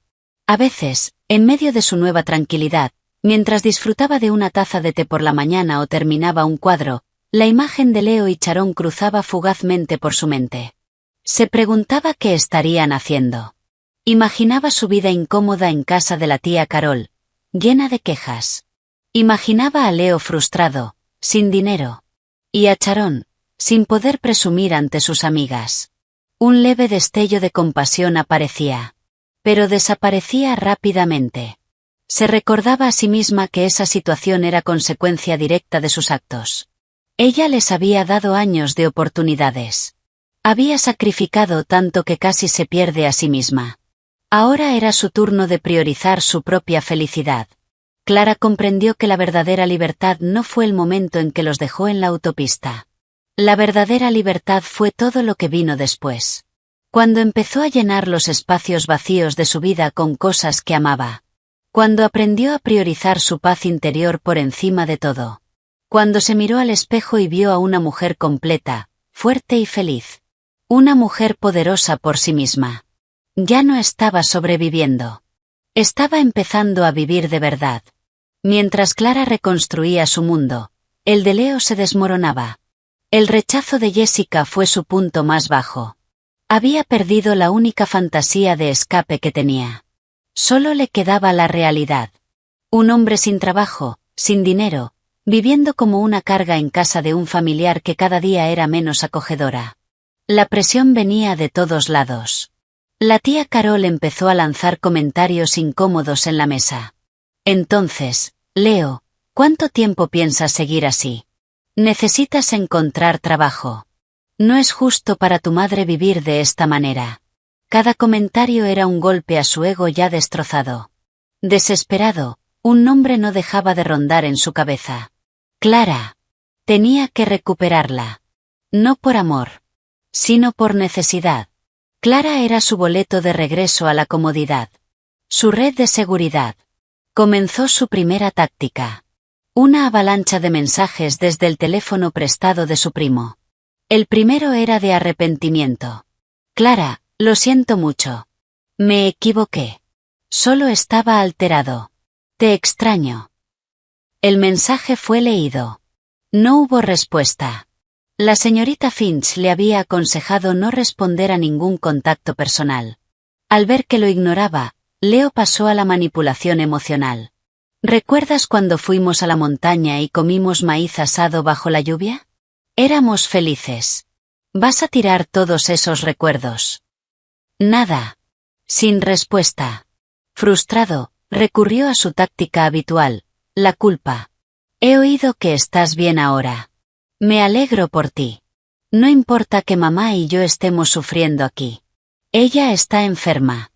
A: A veces, en medio de su nueva tranquilidad, mientras disfrutaba de una taza de té por la mañana o terminaba un cuadro, la imagen de Leo y Sharon cruzaba fugazmente por su mente. Se preguntaba qué estarían haciendo. Imaginaba su vida incómoda en casa de la tía Carol, llena de quejas. Imaginaba a Leo frustrado, sin dinero. Y a Sharon, sin poder presumir ante sus amigas. Un leve destello de compasión aparecía. Pero desaparecía rápidamente. Se recordaba a sí misma que esa situación era consecuencia directa de sus actos. Ella les había dado años de oportunidades. Había sacrificado tanto que casi se pierde a sí misma. Ahora era su turno de priorizar su propia felicidad. Clara comprendió que la verdadera libertad no fue el momento en que los dejó en la autopista. La verdadera libertad fue todo lo que vino después. Cuando empezó a llenar los espacios vacíos de su vida con cosas que amaba. Cuando aprendió a priorizar su paz interior por encima de todo. Cuando se miró al espejo y vio a una mujer completa, fuerte y feliz. Una mujer poderosa por sí misma. Ya no estaba sobreviviendo. Estaba empezando a vivir de verdad. Mientras Clara reconstruía su mundo, el de Leo se desmoronaba. El rechazo de Jessica fue su punto más bajo. Había perdido la única fantasía de escape que tenía. Solo le quedaba la realidad. Un hombre sin trabajo, sin dinero, viviendo como una carga en casa de un familiar que cada día era menos acogedora. La presión venía de todos lados. La tía Carol empezó a lanzar comentarios incómodos en la mesa. Entonces, Leo, ¿cuánto tiempo piensas seguir así? Necesitas encontrar trabajo. No es justo para tu madre vivir de esta manera. Cada comentario era un golpe a su ego ya destrozado. Desesperado, un nombre no dejaba de rondar en su cabeza. Clara. Tenía que recuperarla. No por amor, sino por necesidad. Clara era su boleto de regreso a la comodidad. Su red de seguridad. Comenzó su primera táctica. Una avalancha de mensajes desde el teléfono prestado de su primo. El primero era de arrepentimiento. Clara, lo siento mucho. Me equivoqué. Solo estaba alterado. Te extraño. El mensaje fue leído. No hubo respuesta. La señorita Finch le había aconsejado no responder a ningún contacto personal. Al ver que lo ignoraba, Leo pasó a la manipulación emocional. ¿Recuerdas cuando fuimos a la montaña y comimos maíz asado bajo la lluvia? Éramos felices. ¿Vas a tirar todos esos recuerdos? Nada. Sin respuesta. Frustrado, recurrió a su táctica habitual, la culpa. He oído que estás bien ahora. Me alegro por ti. No importa que mamá y yo estemos sufriendo aquí. Ella está enferma.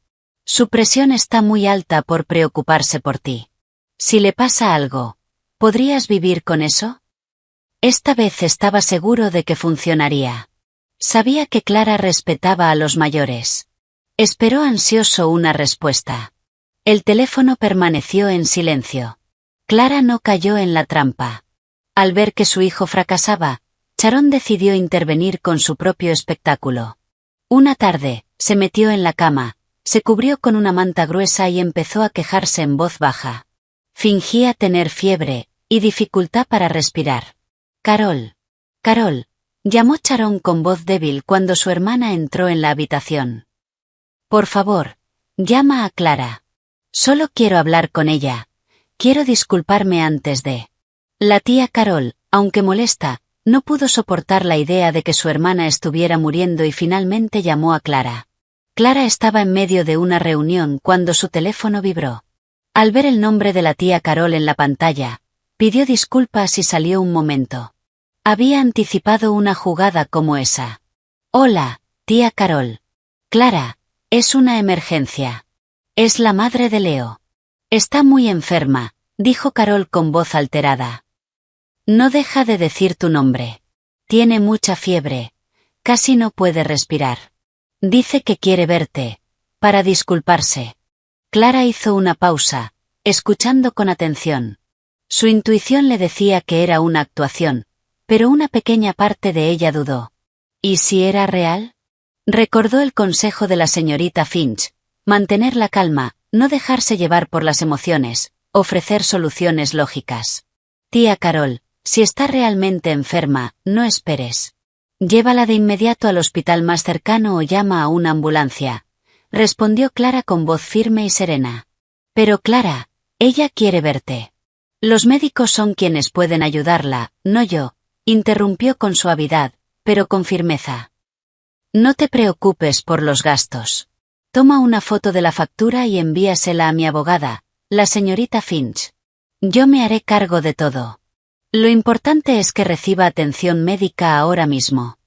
A: Su presión está muy alta por preocuparse por ti. Si le pasa algo, ¿podrías vivir con eso? Esta vez estaba seguro de que funcionaría. Sabía que Clara respetaba a los mayores. Esperó ansioso una respuesta. El teléfono permaneció en silencio. Clara no cayó en la trampa. Al ver que su hijo fracasaba, Sharon decidió intervenir con su propio espectáculo. Una tarde, se metió en la cama, se cubrió con una manta gruesa y empezó a quejarse en voz baja. Fingía tener fiebre y dificultad para respirar. Carol. Carol, llamó Sharon con voz débil cuando su hermana entró en la habitación. Por favor, llama a Clara. Solo quiero hablar con ella. Quiero disculparme antes de... La tía Carol, aunque molesta, no pudo soportar la idea de que su hermana estuviera muriendo y finalmente llamó a Clara. Clara estaba en medio de una reunión cuando su teléfono vibró. Al ver el nombre de la tía Carol en la pantalla, pidió disculpas y salió un momento. Había anticipado una jugada como esa. Hola, tía Carol. Clara, es una emergencia. Es la madre de Leo. Está muy enferma, dijo Carol con voz alterada. No deja de decir tu nombre. Tiene mucha fiebre. Casi no puede respirar. Dice que quiere verte, para disculparse. Clara hizo una pausa, escuchando con atención. Su intuición le decía que era una actuación, pero una pequeña parte de ella dudó. ¿Y si era real? Recordó el consejo de la señorita Finch: mantener la calma, no dejarse llevar por las emociones, ofrecer soluciones lógicas. Tía Carol, si está realmente enferma, no esperes. Llévala de inmediato al hospital más cercano o llama a una ambulancia, respondió Clara con voz firme y serena. Pero Clara, ella quiere verte. Los médicos son quienes pueden ayudarla, no yo, interrumpió con suavidad, pero con firmeza. No te preocupes por los gastos. Toma una foto de la factura y envíasela a mi abogada, la señorita Finch. Yo me haré cargo de todo. Lo importante es que reciba atención médica ahora mismo.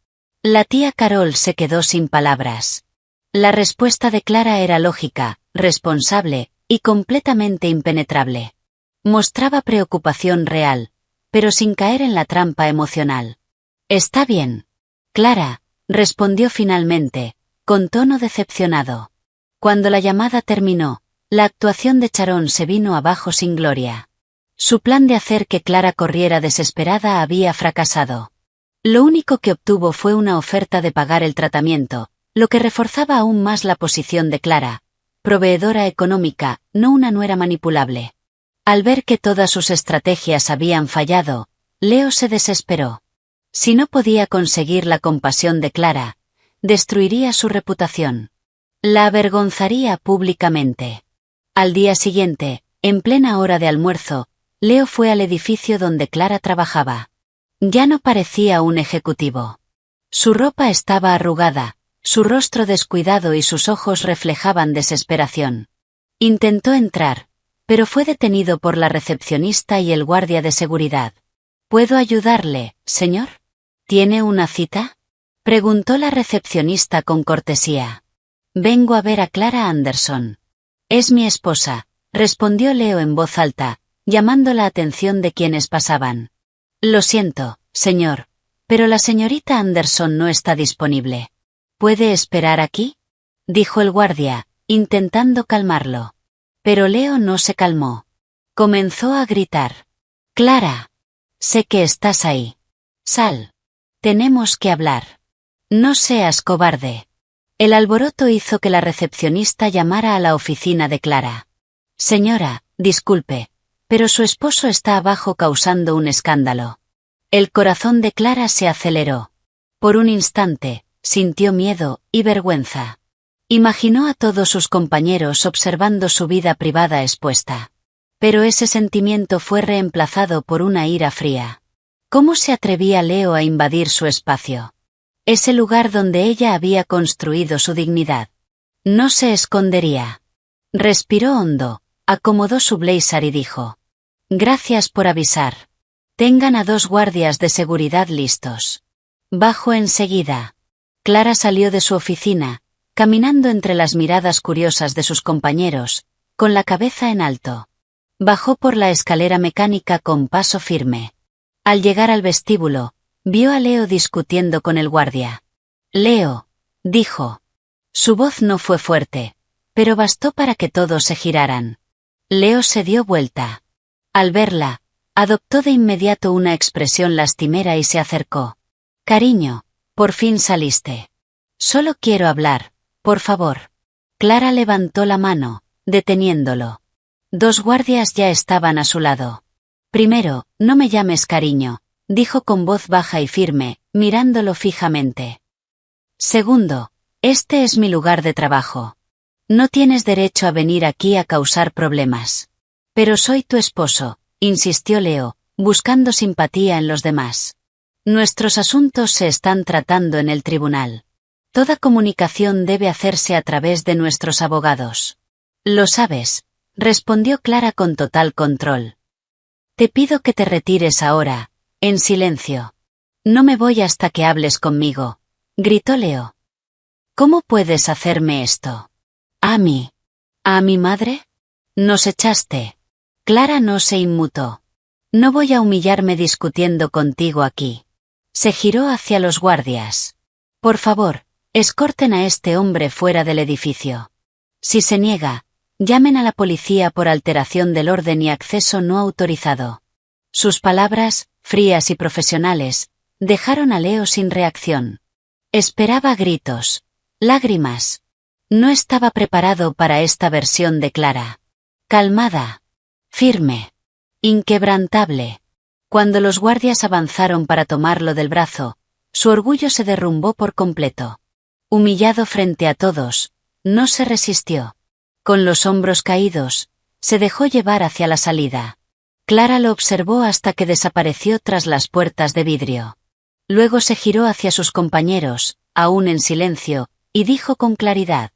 A: La tía Carol se quedó sin palabras. La respuesta de Clara era lógica, responsable y completamente impenetrable. Mostraba preocupación real, pero sin caer en la trampa emocional. Está bien. Clara, respondió finalmente, con tono decepcionado. Cuando la llamada terminó, la actuación de Sharon se vino abajo sin gloria. Su plan de hacer que Clara corriera desesperada había fracasado. Lo único que obtuvo fue una oferta de pagar el tratamiento, lo que reforzaba aún más la posición de Clara, proveedora económica, no una nuera manipulable. Al ver que todas sus estrategias habían fallado, Leo se desesperó. Si no podía conseguir la compasión de Clara, destruiría su reputación. La avergonzaría públicamente. Al día siguiente, en plena hora de almuerzo, Leo fue al edificio donde Clara trabajaba. Ya no parecía un ejecutivo. Su ropa estaba arrugada, Su rostro descuidado y sus ojos reflejaban desesperación. Intentó entrar, pero fue detenido por la recepcionista y el guardia de seguridad. ¿Puedo ayudarle, señor? ¿Tiene una cita? Preguntó la recepcionista con cortesía. Vengo a ver a Clara Anderson. Es mi esposa, respondió Leo en voz alta, llamando la atención de quienes pasaban. Lo siento, señor, pero la señorita Anderson no está disponible. ¿Puede esperar aquí? Dijo el guardia, intentando calmarlo. Pero Leo no se calmó. Comenzó a gritar. Clara. Sé que estás ahí. Sal. Tenemos que hablar. No seas cobarde. El alboroto hizo que la recepcionista llamara a la oficina de Clara. Señora, disculpe, pero su esposo está abajo causando un escándalo. El corazón de Clara se aceleró. Por un instante, sintió miedo y vergüenza. Imaginó a todos sus compañeros observando su vida privada expuesta. Pero ese sentimiento fue reemplazado por una ira fría. ¿Cómo se atrevía Leo a invadir su espacio? Ese lugar donde ella había construido su dignidad. No se escondería. Respiró hondo, acomodó su blazer y dijo. Gracias por avisar. Tengan a 2 guardias de seguridad listos. Bajo enseguida. Clara salió de su oficina, caminando entre las miradas curiosas de sus compañeros, con la cabeza en alto. Bajó por la escalera mecánica con paso firme. Al llegar al vestíbulo, vio a Leo discutiendo con el guardia. Leo, dijo. Su voz no fue fuerte, pero bastó para que todos se giraran. Leo se dio vuelta. Al verla, adoptó de inmediato una expresión lastimera y se acercó. Cariño, por fin saliste. Solo quiero hablar, por favor. Clara levantó la mano, deteniéndolo. 2 guardias ya estaban a su lado. Primero, no me llames cariño, dijo con voz baja y firme, mirándolo fijamente. Segundo, este es mi lugar de trabajo. No tienes derecho a venir aquí a causar problemas. Pero soy tu esposo, insistió Leo, buscando simpatía en los demás. Nuestros asuntos se están tratando en el tribunal. Toda comunicación debe hacerse a través de nuestros abogados. Lo sabes, respondió Clara con total control. Te pido que te retires ahora, en silencio. No me voy hasta que hables conmigo, gritó Leo. ¿Cómo puedes hacerme esto? ¿A mí? ¿A mi madre? Nos echaste. Clara no se inmutó. No voy a humillarme discutiendo contigo aquí. Se giró hacia los guardias. Por favor, escorten a este hombre fuera del edificio. Si se niega, llamen a la policía por alteración del orden y acceso no autorizado. Sus palabras, frías y profesionales, dejaron a Leo sin reacción. Esperaba gritos, lágrimas. No estaba preparado para esta versión de Clara. Calmada, firme, inquebrantable. Cuando los guardias avanzaron para tomarlo del brazo, su orgullo se derrumbó por completo. Humillado frente a todos, no se resistió. Con los hombros caídos, se dejó llevar hacia la salida. Clara lo observó hasta que desapareció tras las puertas de vidrio. Luego se giró hacia sus compañeros, aún en silencio, y dijo con claridad: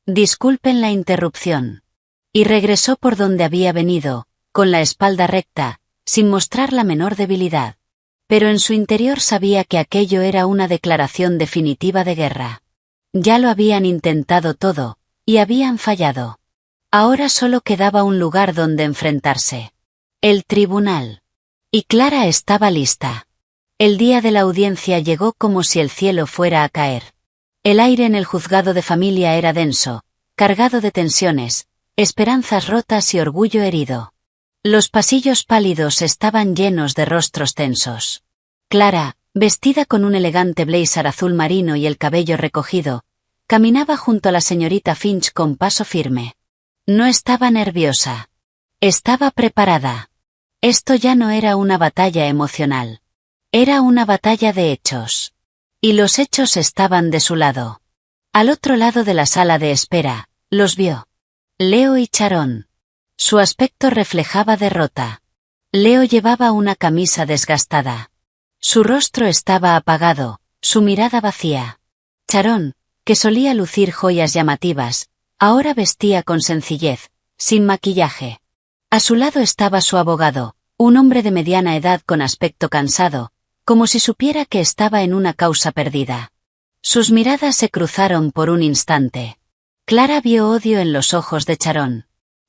A: «Disculpen la interrupción». Y regresó por donde había venido, con la espalda recta, sin mostrar la menor debilidad. Pero en su interior sabía que aquello era una declaración definitiva de guerra. Ya lo habían intentado todo, y habían fallado. Ahora solo quedaba un lugar donde enfrentarse. El tribunal. Y Clara estaba lista. El día de la audiencia llegó como si el cielo fuera a caer. El aire en el juzgado de familia era denso, cargado de tensiones, esperanzas rotas y orgullo herido. Los pasillos pálidos estaban llenos de rostros tensos. Clara, vestida con un elegante blazer azul marino y el cabello recogido, caminaba junto a la señorita Finch con paso firme. No estaba nerviosa. Estaba preparada. Esto ya no era una batalla emocional. Era una batalla de hechos. Y los hechos estaban de su lado. Al otro lado de la sala de espera, los vio. Leo y Sharon. Su aspecto reflejaba derrota. Leo llevaba una camisa desgastada. Su rostro estaba apagado, su mirada vacía. Sharon, que solía lucir joyas llamativas, ahora vestía con sencillez, sin maquillaje. A su lado estaba su abogado, un hombre de mediana edad con aspecto cansado, como si supiera que estaba en una causa perdida. Sus miradas se cruzaron por un instante. Clara vio odio en los ojos de Sharon.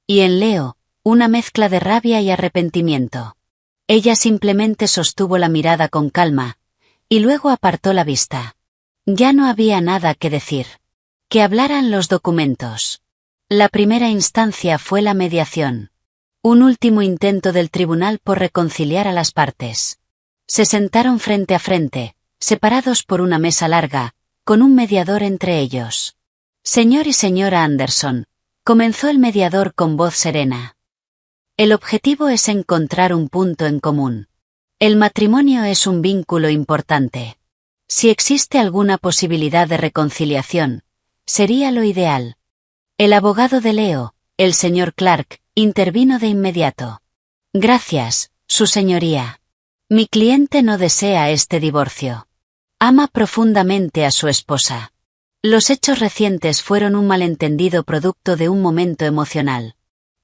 A: Y en Leo, una mezcla de rabia y arrepentimiento. Ella simplemente sostuvo la mirada con calma, y luego apartó la vista. Ya no había nada que decir. Que hablaran los documentos. La primera instancia fue la mediación. Un último intento del tribunal por reconciliar a las partes. Se sentaron frente a frente, separados por una mesa larga, con un mediador entre ellos. Señor y señora Anderson, comenzó el mediador con voz serena. El objetivo es encontrar un punto en común. El matrimonio es un vínculo importante. Si existe alguna posibilidad de reconciliación, sería lo ideal. El abogado de Leo, el señor Clark, intervino de inmediato. Gracias, su señoría. Mi cliente no desea este divorcio. Ama profundamente a su esposa. Los hechos recientes fueron un malentendido producto de un momento emocional.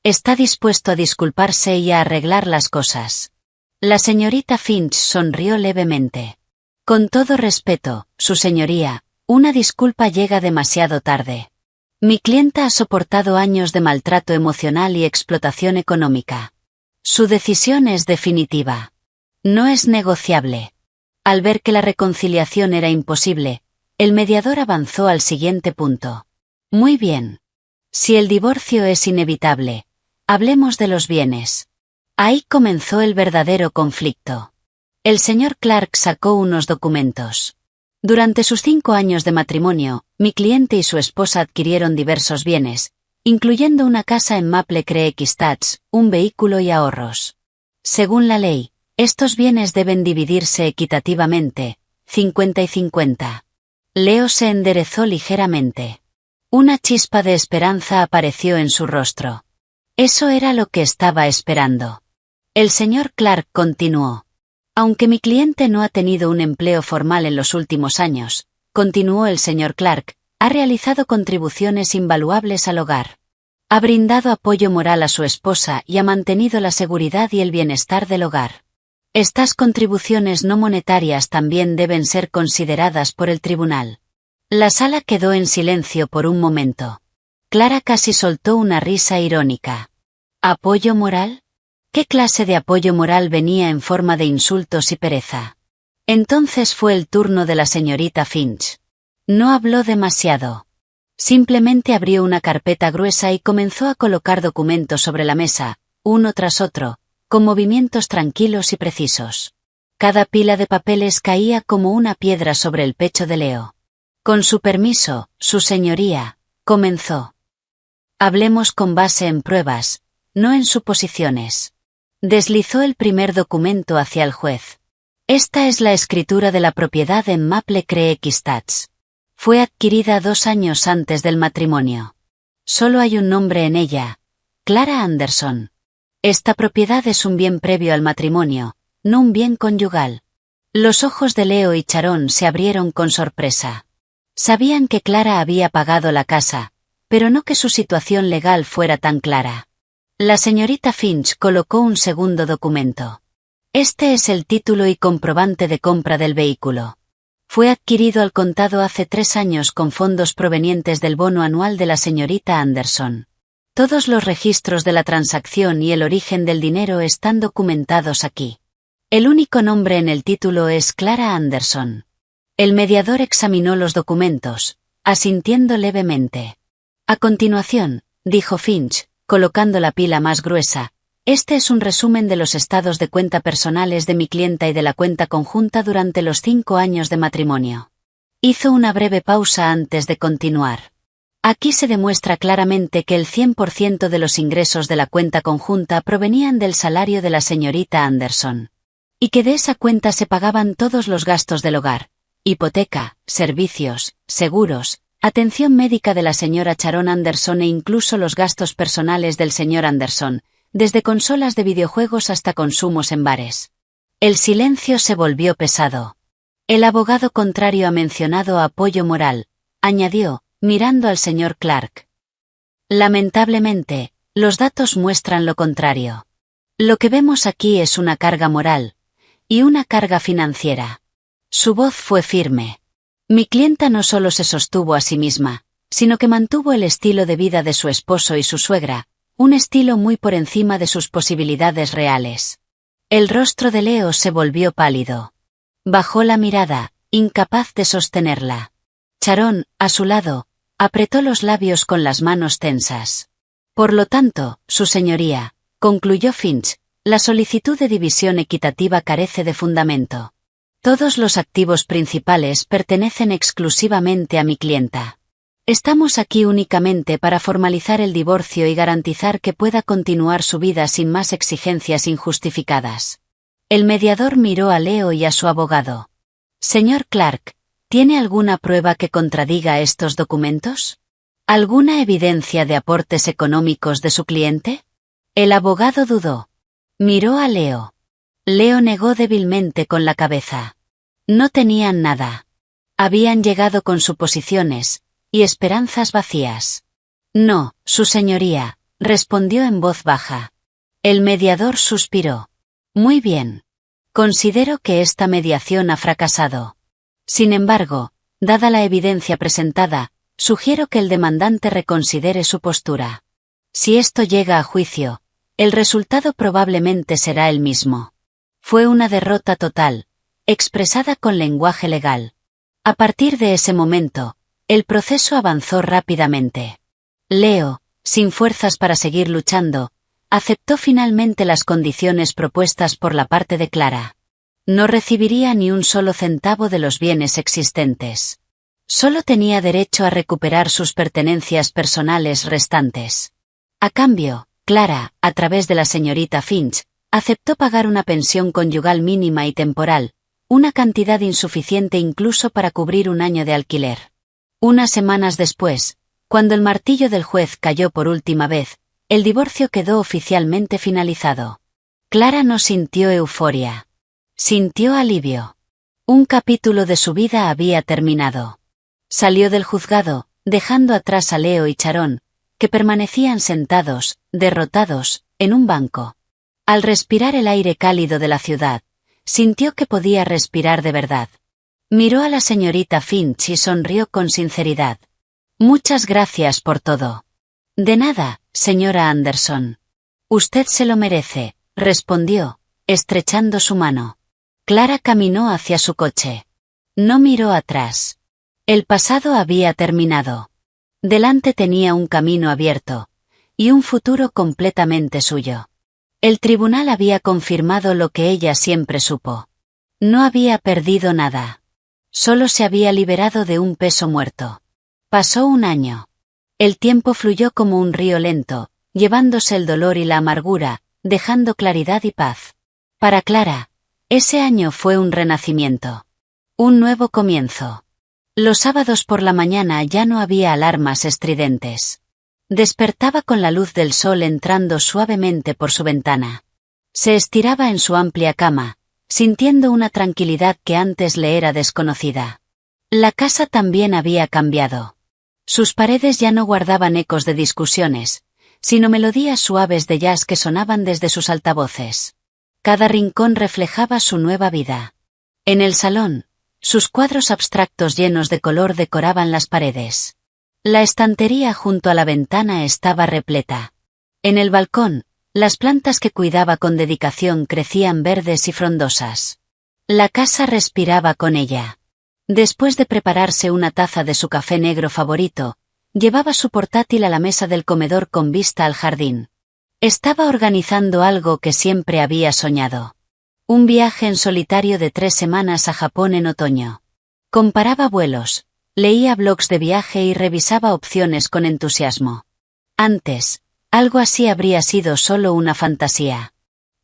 A: Está dispuesto a disculparse y a arreglar las cosas. La señorita Finch sonrió levemente. Con todo respeto, su señoría, una disculpa llega demasiado tarde. Mi clienta ha soportado años de maltrato emocional y explotación económica. Su decisión es definitiva. No es negociable. Al ver que la reconciliación era imposible, el mediador avanzó al siguiente punto. Muy bien. Si el divorcio es inevitable, hablemos de los bienes. Ahí comenzó el verdadero conflicto. El señor Clark sacó unos documentos. Durante sus 5 años de matrimonio, mi cliente y su esposa adquirieron diversos bienes, incluyendo una casa en Maple Creek Estates, un vehículo y ahorros. Según la ley, estos bienes deben dividirse equitativamente, 50 y 50. Leo se enderezó ligeramente. Una chispa de esperanza apareció en su rostro. Eso era lo que estaba esperando. El señor Clark continuó. Aunque mi cliente no ha tenido un empleo formal en los últimos años, continuó el señor Clark, ha realizado contribuciones invaluables al hogar. Ha brindado apoyo moral a su esposa y ha mantenido la seguridad y el bienestar del hogar. Estas contribuciones no monetarias también deben ser consideradas por el tribunal. La sala quedó en silencio por un momento. Clara casi soltó una risa irónica. ¿Apoyo moral? ¿Qué clase de apoyo moral venía en forma de insultos y pereza? Entonces fue el turno de la señorita Finch. No habló demasiado. Simplemente abrió una carpeta gruesa y comenzó a colocar documentos sobre la mesa, uno tras otro, con movimientos tranquilos y precisos. Cada pila de papeles caía como una piedra sobre el pecho de Leo. Con su permiso, su señoría, comenzó. Hablemos con base en pruebas, no en suposiciones. Deslizó el primer documento hacia el juez. Esta es la escritura de la propiedad en Maple Creek Estates. Fue adquirida 2 años antes del matrimonio. Solo hay un nombre en ella, Clara Anderson. Esta propiedad es un bien previo al matrimonio, no un bien conyugal. Los ojos de Leo y Sharon se abrieron con sorpresa. Sabían que Clara había pagado la casa, pero no que su situación legal fuera tan clara. La señorita Finch colocó un segundo documento. Este es el título y comprobante de compra del vehículo. Fue adquirido al contado hace 3 años con fondos provenientes del bono anual de la señorita Anderson. Todos los registros de la transacción y el origen del dinero están documentados aquí. El único nombre en el título es Clara Anderson. El mediador examinó los documentos, asintiendo levemente. A continuación, dijo Finch, colocando la pila más gruesa, este es un resumen de los estados de cuenta personales de mi clienta y de la cuenta conjunta durante los 5 años de matrimonio. Hizo una breve pausa antes de continuar. Aquí se demuestra claramente que el 100% de los ingresos de la cuenta conjunta provenían del salario de la señorita Anderson. Y que de esa cuenta se pagaban todos los gastos del hogar, hipoteca, servicios, seguros, atención médica de la señora Sharon Anderson e incluso los gastos personales del señor Anderson, desde consolas de videojuegos hasta consumos en bares. El silencio se volvió pesado. El abogado contrario ha mencionado apoyo moral, añadió, mirando al señor Clark. Lamentablemente, los datos muestran lo contrario. Lo que vemos aquí es una carga moral, y una carga financiera. Su voz fue firme. Mi clienta no solo se sostuvo a sí misma, sino que mantuvo el estilo de vida de su esposo y su suegra, un estilo muy por encima de sus posibilidades reales. El rostro de Leo se volvió pálido. Bajó la mirada, incapaz de sostenerla. Sharon, a su lado, apretó los labios con las manos tensas. Por lo tanto, su señoría, concluyó Finch, la solicitud de división equitativa carece de fundamento. Todos los activos principales pertenecen exclusivamente a mi clienta. Estamos aquí únicamente para formalizar el divorcio y garantizar que pueda continuar su vida sin más exigencias injustificadas. El mediador miró a Leo y a su abogado. Señor Clark, ¿tiene alguna prueba que contradiga estos documentos? ¿Alguna evidencia de aportes económicos de su cliente? El abogado dudó. Miró a Leo. Leo negó débilmente con la cabeza. No tenían nada. Habían llegado con suposiciones y esperanzas vacías. No, su señoría, respondió en voz baja. El mediador suspiró. Muy bien. Considero que esta mediación ha fracasado. Sin embargo, dada la evidencia presentada, sugiero que el demandante reconsidere su postura. Si esto llega a juicio, el resultado probablemente será el mismo. Fue una derrota total, expresada con lenguaje legal. A partir de ese momento, el proceso avanzó rápidamente. Leo, sin fuerzas para seguir luchando, aceptó finalmente las condiciones propuestas por la parte de Clara. No recibiría ni un solo centavo de los bienes existentes. Solo tenía derecho a recuperar sus pertenencias personales restantes. A cambio, Clara, a través de la señorita Finch, aceptó pagar una pensión conyugal mínima y temporal, una cantidad insuficiente incluso para cubrir un año de alquiler. Unas semanas después, cuando el martillo del juez cayó por última vez, el divorcio quedó oficialmente finalizado. Clara no sintió euforia. Sintió alivio. Un capítulo de su vida había terminado. Salió del juzgado, dejando atrás a Leo y Sharon, que permanecían sentados, derrotados, en un banco. Al respirar el aire cálido de la ciudad, sintió que podía respirar de verdad. Miró a la señorita Finch y sonrió con sinceridad. Muchas gracias por todo. De nada, señora Anderson. Usted se lo merece, respondió, estrechando su mano. Clara caminó hacia su coche. No miró atrás. El pasado había terminado. Delante tenía un camino abierto, y un futuro completamente suyo. El tribunal había confirmado lo que ella siempre supo. No había perdido nada. Solo se había liberado de un peso muerto. Pasó un año. El tiempo fluyó como un río lento, llevándose el dolor y la amargura, dejando claridad y paz. Para Clara, ese año fue un renacimiento. Un nuevo comienzo. Los sábados por la mañana ya no había alarmas estridentes. Despertaba con la luz del sol entrando suavemente por su ventana. Se estiraba en su amplia cama, sintiendo una tranquilidad que antes le era desconocida. La casa también había cambiado. Sus paredes ya no guardaban ecos de discusiones, sino melodías suaves de jazz que sonaban desde sus altavoces. Cada rincón reflejaba su nueva vida. En el salón, sus cuadros abstractos llenos de color decoraban las paredes. La estantería junto a la ventana estaba repleta. En el balcón, las plantas que cuidaba con dedicación crecían verdes y frondosas. La casa respiraba con ella. Después de prepararse una taza de su café negro favorito, llevaba su portátil a la mesa del comedor con vista al jardín. Estaba organizando algo que siempre había soñado. Un viaje en solitario de 3 semanas a Japón en otoño. Comparaba vuelos, leía blogs de viaje y revisaba opciones con entusiasmo. Antes, algo así habría sido solo una fantasía.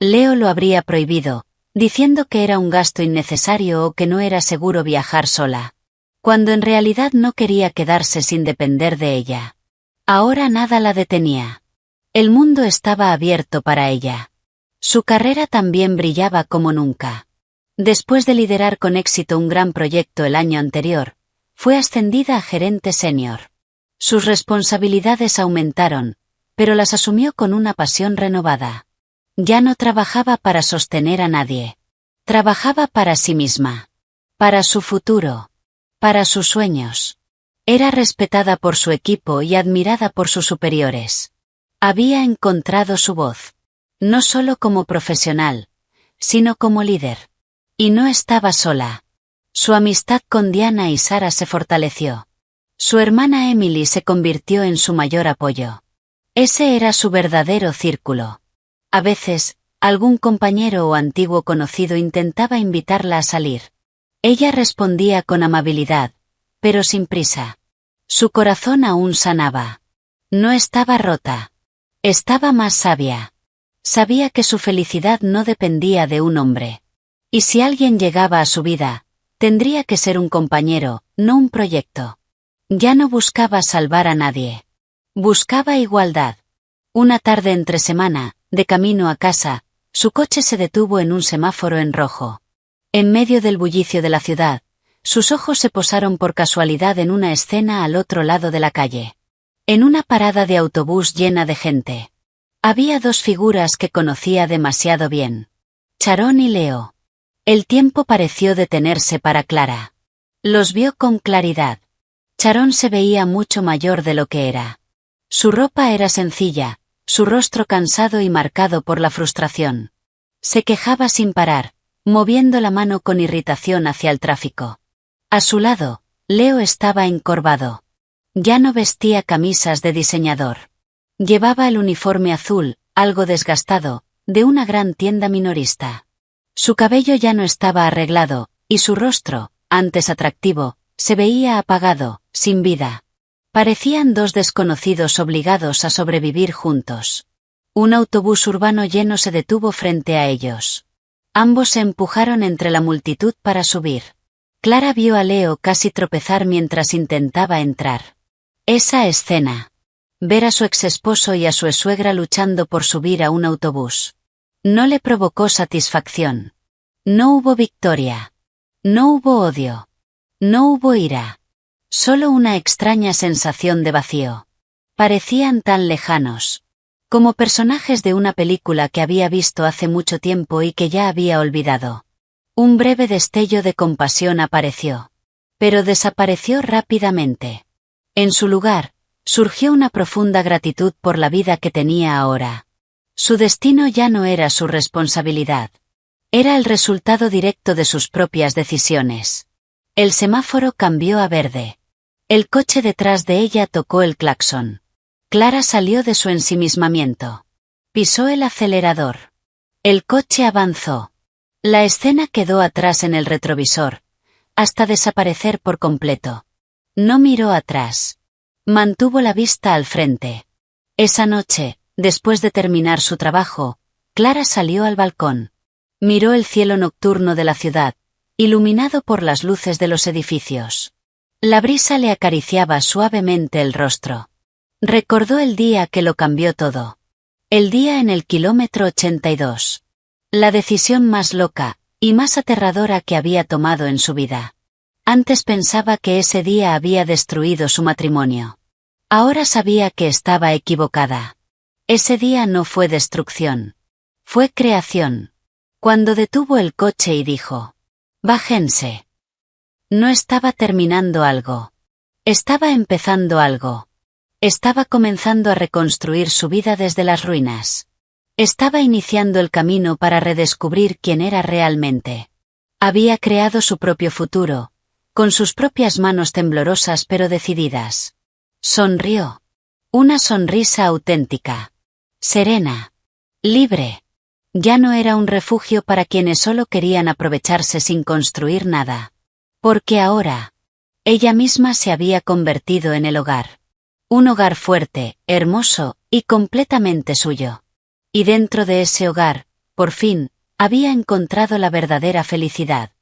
A: Leo lo habría prohibido, diciendo que era un gasto innecesario o que no era seguro viajar sola. Cuando en realidad no quería quedarse sin depender de ella. Ahora nada la detenía. El mundo estaba abierto para ella. Su carrera también brillaba como nunca. Después de liderar con éxito un gran proyecto el año anterior, Fue ascendida a gerente senior. Sus responsabilidades aumentaron, pero las asumió con una pasión renovada. Ya no trabajaba para sostener a nadie. Trabajaba para sí misma. Para su futuro. Para sus sueños. Era respetada por su equipo y admirada por sus superiores. Había encontrado su voz. No solo como profesional, sino como líder. Y no estaba sola. Su amistad con Diana y Sara se fortaleció. Su hermana Emily se convirtió en su mayor apoyo. Ese era su verdadero círculo. A veces, algún compañero o antiguo conocido intentaba invitarla a salir. Ella respondía con amabilidad, pero sin prisa. Su corazón aún sanaba. No estaba rota. Estaba más sabia. Sabía que su felicidad no dependía de un hombre. Y si alguien llegaba a su vida, tendría que ser un compañero, no un proyecto. Ya no buscaba salvar a nadie. Buscaba igualdad. Una tarde entre semana, de camino a casa, su coche se detuvo en un semáforo en rojo. En medio del bullicio de la ciudad, sus ojos se posaron por casualidad en una escena al otro lado de la calle. En una parada de autobús llena de gente. Había dos figuras que conocía demasiado bien. Sharon y Leo. El tiempo pareció detenerse para Clara. Los vio con claridad. Sharon se veía mucho mayor de lo que era. Su ropa era sencilla, su rostro cansado y marcado por la frustración. Se quejaba sin parar, moviendo la mano con irritación hacia el tráfico. A su lado, Leo estaba encorvado. Ya no vestía camisas de diseñador. Llevaba el uniforme azul, algo desgastado, de una gran tienda minorista. Su cabello ya no estaba arreglado, y su rostro, antes atractivo, se veía apagado, sin vida. Parecían dos desconocidos obligados a sobrevivir juntos. Un autobús urbano lleno se detuvo frente a ellos. Ambos se empujaron entre la multitud para subir. Clara vio a Leo casi tropezar mientras intentaba entrar. Esa escena. Ver a su exesposo y a su suegra luchando por subir a un autobús. No le provocó satisfacción. No hubo victoria. No hubo odio. No hubo ira. Solo una extraña sensación de vacío. Parecían tan lejanos. Como personajes de una película que había visto hace mucho tiempo y que ya había olvidado. Un breve destello de compasión apareció. Pero desapareció rápidamente. En su lugar, surgió una profunda gratitud por la vida que tenía ahora. Su destino ya no era su responsabilidad. Era el resultado directo de sus propias decisiones. El semáforo cambió a verde. El coche detrás de ella tocó el claxon. Clara salió de su ensimismamiento. Pisó el acelerador. El coche avanzó. La escena quedó atrás en el retrovisor, hasta desaparecer por completo. No miró atrás. Mantuvo la vista al frente. Esa noche, después de terminar su trabajo, Clara salió al balcón. Miró el cielo nocturno de la ciudad, iluminado por las luces de los edificios. La brisa le acariciaba suavemente el rostro. Recordó el día que lo cambió todo. El día en el kilómetro 82. La decisión más loca, y más aterradora que había tomado en su vida. Antes pensaba que ese día había destruido su matrimonio. Ahora sabía que estaba equivocada. Ese día no fue destrucción. Fue creación. Cuando detuvo el coche y dijo: «Bájense». No estaba terminando algo. Estaba empezando algo. Estaba comenzando a reconstruir su vida desde las ruinas. Estaba iniciando el camino para redescubrir quién era realmente. Había creado su propio futuro, con sus propias manos temblorosas pero decididas. Sonrió. Una sonrisa auténtica. Serena. Libre. Ya no era un refugio para quienes solo querían aprovecharse sin construir nada. Porque ahora, ella misma se había convertido en el hogar. Un hogar fuerte, hermoso, y completamente suyo. Y dentro de ese hogar, por fin, había encontrado la verdadera felicidad.